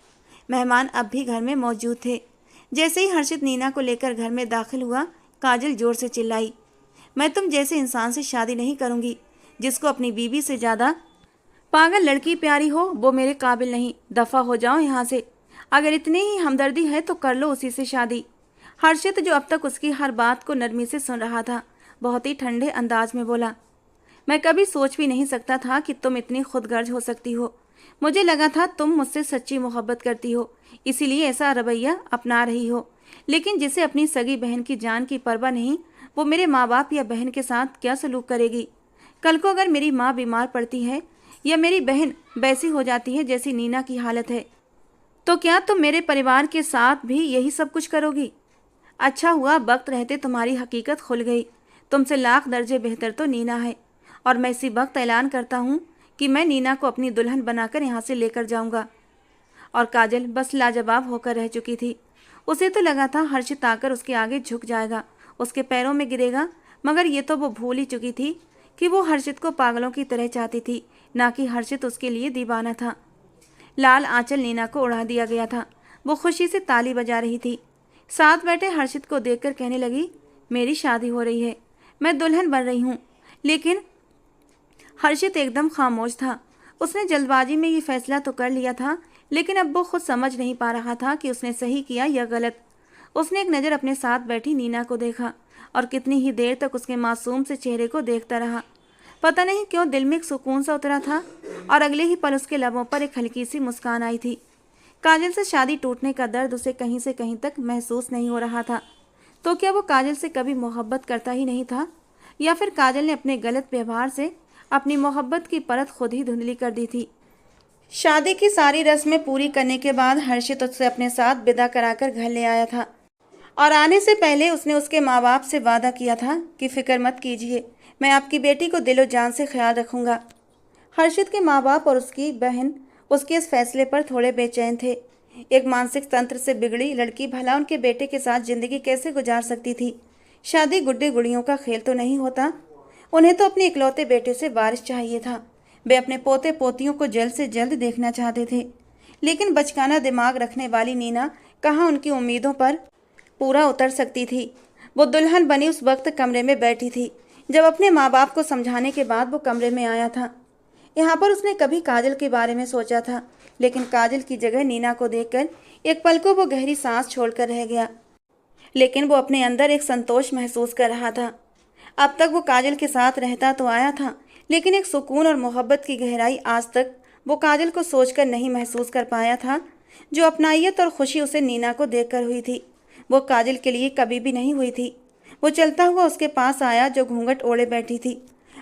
मेहमान अब भी घर में मौजूद थे। जैसे ही हर्षित नीना को लेकर घर में दाखिल हुआ, काजल जोर से चिल्लाई, मैं तुम जैसे इंसान से शादी नहीं करूँगी, जिसको अपनी बीवी से ज़्यादा पागल लड़की प्यारी हो, वो मेरे काबिल नहीं, दफ़ा हो जाओ यहाँ से। अगर इतनी ही हमदर्दी है तो कर लो उसी से शादी। हर्षित, जो अब तक उसकी हर बात को नरमी से सुन रहा था, बहुत ही ठंडे अंदाज में बोला, मैं कभी सोच भी नहीं सकता था कि तुम इतनी खुदगर्ज हो सकती हो। मुझे लगा था तुम मुझसे सच्ची मोहब्बत करती हो, इसीलिए ऐसा रवैया अपना रही हो। लेकिन जिसे अपनी सगी बहन की जान की परवाह नहीं, वो मेरे माँ बाप या बहन के साथ क्या सलूक करेगी? कल को अगर मेरी माँ बीमार पड़ती है या मेरी बहन वैसी हो जाती है जैसी नीना की हालत है, तो क्या तुम मेरे परिवार के साथ भी यही सब कुछ करोगी? अच्छा हुआ वक्त रहते तुम्हारी हकीकत खुल गई। तुमसे लाख दर्जे बेहतर तो नीना है, और मैं इसी वक्त ऐलान करता हूँ कि मैं नीना को अपनी दुल्हन बनाकर यहाँ से लेकर जाऊँगा। और काजल बस लाजवाब होकर रह चुकी थी। उसे तो लगा था हर्षित आकर उसके आगे झुक जाएगा, उसके पैरों में गिरेगा, मगर ये तो वो भूल ही चुकी थी कि वो हर्षित को पागलों की तरह चाहती थी, ना कि हर्षित उसके लिए दीवाना था। लाल आंचल नीना को उड़ा दिया गया था। वो खुशी से ताली बजा रही थी। साथ बैठे हर्षित को देखकर कहने लगी, मेरी शादी हो रही है, मैं दुल्हन बन रही हूँ। लेकिन हर्षित एकदम खामोश था। उसने जल्दबाजी में ये फैसला तो कर लिया था, लेकिन अब वो खुद समझ नहीं पा रहा था कि उसने सही किया या गलत। उसने एक नज़र अपने साथ बैठी नीना को देखा और कितनी ही देर तक उसके मासूम से चेहरे को देखता रहा। पता नहीं क्यों दिल में एक सुकून सा उतरा था और अगले ही पल उसके लबों पर एक हल्की सी मुस्कान आई थी। काजल से शादी टूटने का दर्द उसे कहीं से कहीं तक महसूस नहीं हो रहा था। तो क्या वो काजल से कभी मोहब्बत करता ही नहीं था, या फिर काजल ने अपने गलत व्यवहार से अपनी मोहब्बत की परत खुद ही धुंधली कर दी थी। शादी की सारी रस्में पूरी करने के बाद हर्षित उससे अपने साथ विदा कराकर घर ले आया था, और आने से पहले उसने उसके माँ बाप से वादा किया था कि फिक्र मत कीजिए, मैं आपकी बेटी को दिलो जान से ख्याल रखूंगा। हर्षित के माँ बाप और उसकी बहन उसके इस फैसले पर थोड़े बेचैन थे। एक मानसिक तंत्र से बिगड़ी लड़की भला उनके बेटे के साथ जिंदगी कैसे गुजार सकती थी। शादी गुड्डे गुड़ियों का खेल तो नहीं होता। उन्हें तो अपने इकलौते बेटे से वारिस चाहिए था। वे अपने पोते पोतियों को जल्द से जल्द देखना चाहते थे, लेकिन बचकाना दिमाग रखने वाली नीना कहाँ उनकी उम्मीदों पर पूरा उतर सकती थी। वो दुल्हन बनी उस वक्त कमरे में बैठी थी जब अपने माँ बाप को समझाने के बाद वो कमरे में आया था। यहाँ पर उसने कभी काजल के बारे में सोचा था, लेकिन काजल की जगह नीना को देखकर एक पल को वो गहरी सांस छोड़कर रह गया। लेकिन वो अपने अंदर एक संतोष महसूस कर रहा था। अब तक वो काजल के साथ रहता तो आया था, लेकिन एक सुकून और मोहब्बत की गहराई आज तक वो काजल को सोचकर नहीं महसूस कर पाया था, जो अपनाइयत और खुशी उसे नीना को देखकर हुई थी, वो काजल के लिए कभी भी नहीं हुई थी। वो चलता हुआ उसके पास आया जो घूंघट ओढ़े बैठी थी।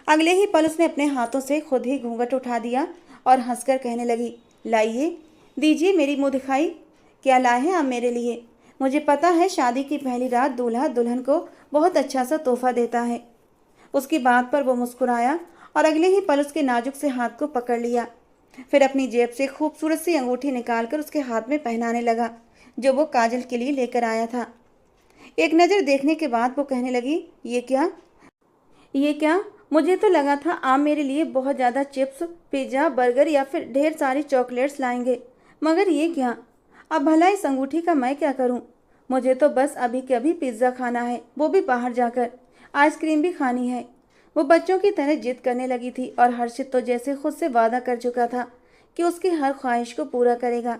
अगले ही पल उसने अपने हाथों से खुद ही घूंघट उठा दिया और हंसकर कहने लगी, लाइए, दीजिए मेरी मुँह दिखाई। क्या लाए हैं आप मेरे लिए? मुझे पता है शादी की पहली रात दूल्हा दुल्हन को बहुत अच्छा सा तोहफा देता है। उसकी बात पर वो मुस्कुराया और अगले ही पल उसके नाजुक से हाथ को पकड़ लिया। फिर अपनी जेब से खूबसूरत सी अंगूठी निकालकर उसके हाथ में पहनाने लगा, जो वो काजल के लिए लेकर आया था। एक नज़र देखने के बाद वो कहने लगी, ये क्या? मुझे तो लगा था आप मेरे लिए बहुत ज़्यादा चिप्स, पिज़्ज़ा, बर्गर या फिर ढेर सारी चॉकलेट्स लाएंगे, मगर ये क्या? अब भला इस अंगूठी का मैं क्या करूं? मुझे तो बस अभी के अभी पिज़्ज़ा खाना है, वो भी बाहर जाकर। आइसक्रीम भी खानी है। वो बच्चों की तरह जिद करने लगी थी, और हर्षित तो जैसे खुद से वादा कर चुका था कि उसकी हर ख्वाहिश को पूरा करेगा।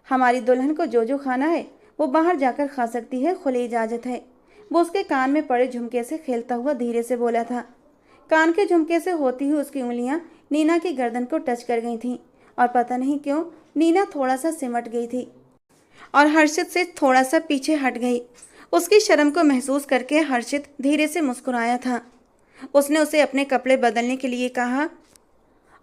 हमारी दुल्हन को जो जो खाना है वो बाहर जाकर खा सकती है, खुली इजाज़त है। वो उसके कान में पड़े झुमके से खेलता हुआ धीरे से बोला था। कान के झुमके से होती हुई उसकी उंगलियां नीना की गर्दन को टच कर गई थीं, और पता नहीं क्यों नीना थोड़ा सा सिमट गई थी और हर्षित से थोड़ा सा पीछे हट गई। उसकी शर्म को महसूस करके हर्षित धीरे से मुस्कुराया था। उसने उसे अपने कपड़े बदलने के लिए कहा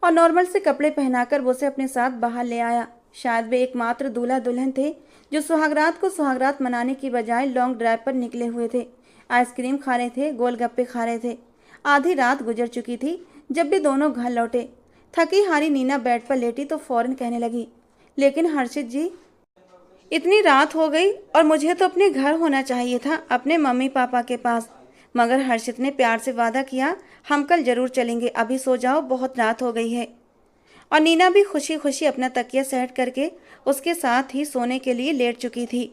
और नॉर्मल से कपड़े पहनाकर वो उसे अपने साथ बाहर ले आया। शायद वे एकमात्र दूल्हा दुल्हन थे जो सुहागरात को सुहागरात मनाने की बजाय लॉन्ग ड्राइव पर निकले हुए थे। आइसक्रीम खा रहे थे, गोलगप्पे खा रहे थे। आधी रात गुजर चुकी थी जब भी दोनों घर लौटे। थकी हारी नीना बेड पर लेटी तो फौरन कहने लगी, लेकिन हर्षित जी, इतनी रात हो गई और मुझे तो अपने घर होना चाहिए था, अपने मम्मी पापा के पास। मगर हर्षित ने प्यार से वादा किया, हम कल जरूर चलेंगे, अभी सो जाओ, बहुत रात हो गई है। और नीना भी खुशी खुशी अपना तकिया सेट करके उसके साथ ही सोने के लिए लेट चुकी थी।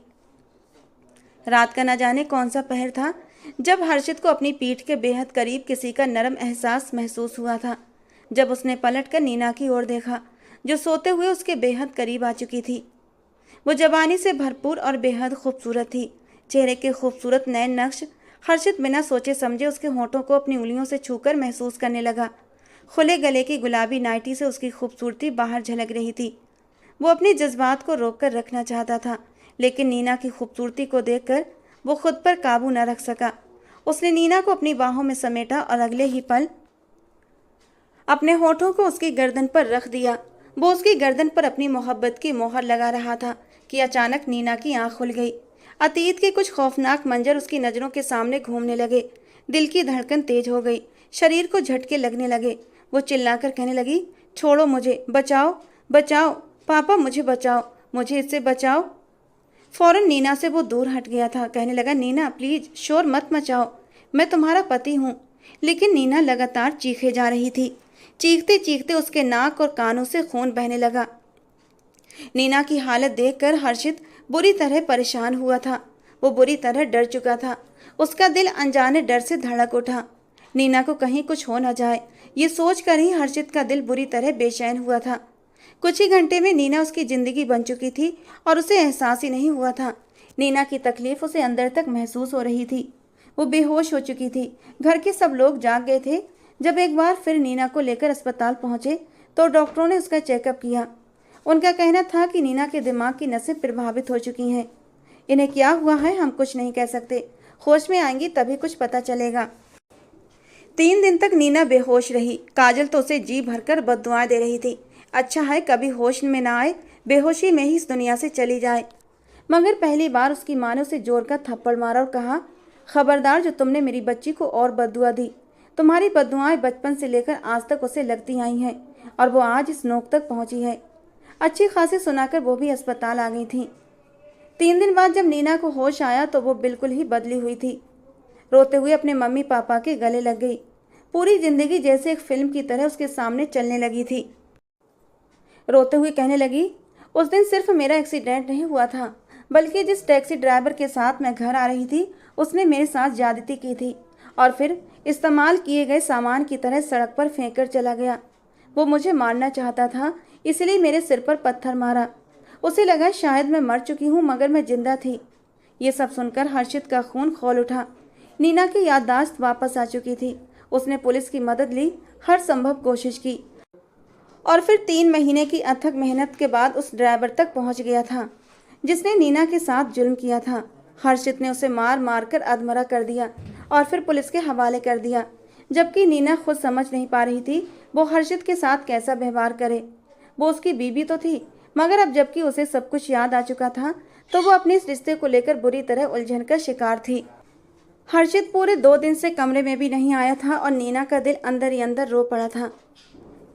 रात का न जाने कौन सा पहर था जब हर्षित को अपनी पीठ के बेहद करीब किसी का नरम एहसास महसूस हुआ था। जब उसने पलटकर नीना की ओर देखा, जो सोते हुए उसके बेहद करीब आ चुकी थी। वो जवानी से भरपूर और बेहद खूबसूरत थी। चेहरे के खूबसूरत नए नक्श हर्षित बिना सोचे समझे उसके होठों को अपनी उंगलियों से छूकर महसूस करने लगा। खुले गले की गुलाबी नाइटी से उसकी खूबसूरती बाहर झलक रही थी। वो अपने जज्बात को रोक कर रखना चाहता था, लेकिन नीना की खूबसूरती को देखकर वो खुद पर काबू न रख सका। उसने नीना को अपनी बाहों में समेटा और अगले ही पल अपने होठों को उसकी गर्दन पर रख दिया। वो उसकी गर्दन पर अपनी मोहब्बत की मोहर लगा रहा था कि अचानक नीना की आंख खुल गई। अतीत के कुछ खौफनाक मंजर उसकी नज़रों के सामने घूमने लगे। दिल की धड़कन तेज हो गई, शरीर को झटके लगने लगे। वो चिल्लाकर कहने लगी, छोड़ो मुझे, बचाओ बचाओ, पापा मुझे बचाओ, मुझे इससे बचाओ। फौरन नीना से वो दूर हट गया था। कहने लगा, नीना प्लीज शोर मत मचाओ, मैं तुम्हारा पति हूँ। लेकिन नीना लगातार चीखे जा रही थी। चीखते चीखते उसके नाक और कानों से खून बहने लगा। नीना की हालत देखकर हर्षित बुरी तरह परेशान हुआ था। वो बुरी तरह डर चुका था। उसका दिल अनजाने डर से धड़क उठा। नीना को कहीं कुछ हो न जाए, ये सोचकर ही हर्षित का दिल बुरी तरह बेचैन हुआ था। कुछ ही घंटे में नीना उसकी जिंदगी बन चुकी थी और उसे एहसास ही नहीं हुआ था। नीना की तकलीफ उसे अंदर तक महसूस हो रही थी। वो बेहोश हो चुकी थी। घर के सब लोग जाग गए थे। जब एक बार फिर नीना को लेकर अस्पताल पहुंचे तो डॉक्टरों ने उसका चेकअप किया। उनका कहना था कि नीना के दिमाग की नसें प्रभावित हो चुकी हैं। इन्हें क्या हुआ है हम कुछ नहीं कह सकते, होश में आएंगी तभी कुछ पता चलेगा। 3 दिन तक नीना बेहोश रही। काजल तो उसे जी भरकर बद्दुआएं दे रही थी। अच्छा है कभी होश में ना आए, बेहोशी में ही इस दुनिया से चली जाए। मगर पहली बार उसकी माँ ने उसे जोर का थप्पड़ मारा और कहा, खबरदार जो तुमने मेरी बच्ची को और बद्दुआ दी। तुम्हारी बद्दुआएं बचपन से लेकर आज तक उसे लगती आई हैं और वो आज इस नोक तक पहुंची है। अच्छी खासी सुनाकर वो भी अस्पताल आ गई थी। 3 दिन बाद जब नीना को होश आया तो वो बिल्कुल ही बदली हुई थी। रोते हुए अपने मम्मी पापा के गले लग गई। पूरी जिंदगी जैसे एक फिल्म की तरह उसके सामने चलने लगी थी। रोते हुए कहने लगी, उस दिन सिर्फ मेरा एक्सीडेंट नहीं हुआ था, बल्कि जिस टैक्सी ड्राइवर के साथ मैं घर आ रही थी उसने मेरे साथ ज्यादती की थी और फिर इस्तेमाल किए गए सामान की तरह सड़क पर फेंक कर चला गया। वो मुझे मारना चाहता था, इसलिए मेरे सिर पर पत्थर मारा। उसे लगा शायद मैं मर चुकी हूँ, मगर मैं जिंदा थी। ये सब सुनकर हर्षित का खून खौल उठा। नीना की याददाश्त वापस आ चुकी थी। उसने पुलिस की मदद ली, हर संभव कोशिश की और फिर 3 महीने की अथक मेहनत के बाद उस ड्राइवर तक पहुंच गया था जिसने नीना के साथ जुल्म किया था। हर्षित ने उसे मार मार कर अधमरा कर दिया और फिर पुलिस के हवाले कर दिया, जबकि नीना खुद समझ नहीं पा रही थी वो हर्षित के साथ कैसा व्यवहार करे। वो उसकी बीवी तो थी, मगर अब जबकि उसे सब कुछ याद आ चुका था तो वो अपने इस रिश्ते को लेकर बुरी तरह उलझन का शिकार थी। हर्षित पूरे 2 दिन से कमरे में भी नहीं आया था और नीना का दिल अंदर ही अंदर रो पड़ा था।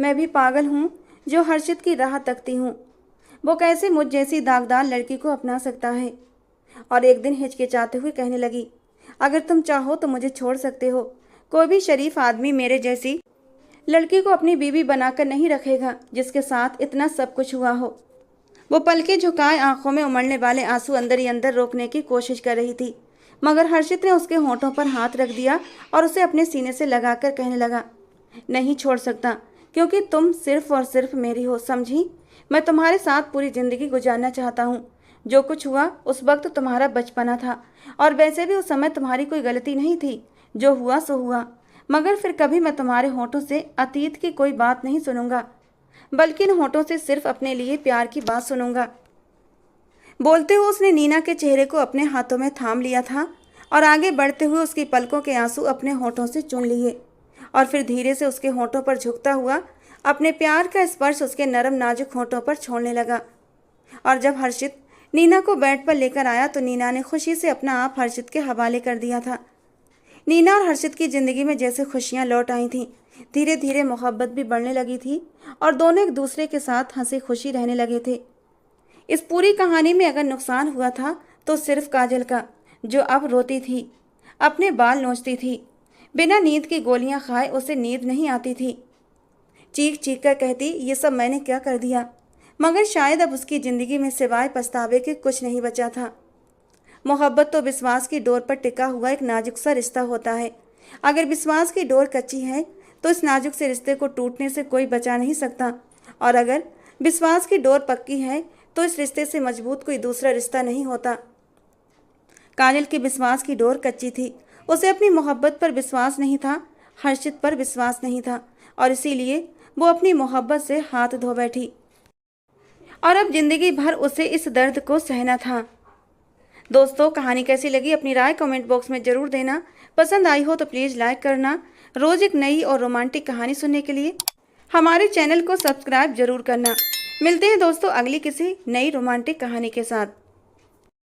मैं भी पागल हूँ जो हर्षित की राह तकती हूँ। वो कैसे मुझ जैसी दागदार लड़की को अपना सकता है। और एक दिन हिचकिचाते हुए कहने लगी, अगर तुम चाहो तो मुझे छोड़ सकते हो। कोई भी शरीफ आदमी मेरे जैसी लड़की को अपनी बीवी बनाकर नहीं रखेगा जिसके साथ इतना सब कुछ हुआ हो। वो पलके झुकाए आंखों में उमड़ने वाले आंसू अंदर ही अंदर रोकने की कोशिश कर रही थी, मगर हर्षित ने उसके होंठों पर हाथ रख दिया और उसे अपने सीने से लगाकर कहने लगा, नहीं छोड़ सकता, क्योंकि तुम सिर्फ और सिर्फ मेरी हो, समझी। मैं तुम्हारे साथ पूरी जिंदगी गुजारना चाहता हूँ। जो कुछ हुआ उस वक्त तुम्हारा बचपना था और वैसे भी उस समय तुम्हारी कोई गलती नहीं थी। जो हुआ सो हुआ, मगर फिर कभी मैं तुम्हारे होंठों से अतीत की कोई बात नहीं सुनूंगा, बल्कि इन होंठों से सिर्फ अपने लिए प्यार की बात सुनूंगा। बोलते हुए उसने नीना के चेहरे को अपने हाथों में थाम लिया था और आगे बढ़ते हुए उसकी पलकों के आंसू अपने होंठों से चुन लिए और फिर धीरे से उसके होंठों पर झुकता हुआ अपने प्यार का स्पर्श उसके नरम नाजुक होंठों पर छोड़ने लगा। और जब हर्षित नीना को बेड पर लेकर आया तो नीना ने खुशी से अपना आप हर्षित के हवाले कर दिया था। नीना और हर्षित की जिंदगी में जैसे खुशियां लौट आई थीं। धीरे धीरे मोहब्बत भी बढ़ने लगी थी और दोनों एक दूसरे के साथ हंसी खुशी रहने लगे थे। इस पूरी कहानी में अगर नुकसान हुआ था तो सिर्फ काजल का, जो अब रोती थी, अपने बाल नोचती थी। बिना नींद की गोलियां खाए उसे नींद नहीं आती थी। चीख चीख कर कहती, ये सब मैंने क्या कर दिया। मगर शायद अब उसकी ज़िंदगी में सिवाय पछतावे के कुछ नहीं बचा था। मोहब्बत तो विश्वास की डोर पर टिका हुआ एक नाजुक सा रिश्ता होता है। अगर विश्वास की डोर कच्ची है तो इस नाजुक से रिश्ते को टूटने से कोई बचा नहीं सकता, और अगर विश्वास की डोर पक्की है तो इस रिश्ते से मजबूत कोई दूसरा रिश्ता नहीं होता। काजल की विश्वास की डोर कच्ची थी। उसे अपनी मोहब्बत पर विश्वास नहीं था, हर्षित पर विश्वास नहीं था, और इसीलिए वो अपनी मोहब्बत से हाथ धो बैठी और अब जिंदगी भर उसे इस दर्द को सहना था। दोस्तों, कहानी कैसी लगी अपनी राय कमेंट बॉक्स में ज़रूर देना। पसंद आई हो तो प्लीज़ लाइक करना। रोज़ एक नई और रोमांटिक कहानी सुनने के लिए हमारे चैनल को सब्सक्राइब जरूर करना। मिलते हैं दोस्तों अगली किसी नई रोमांटिक कहानी के साथ।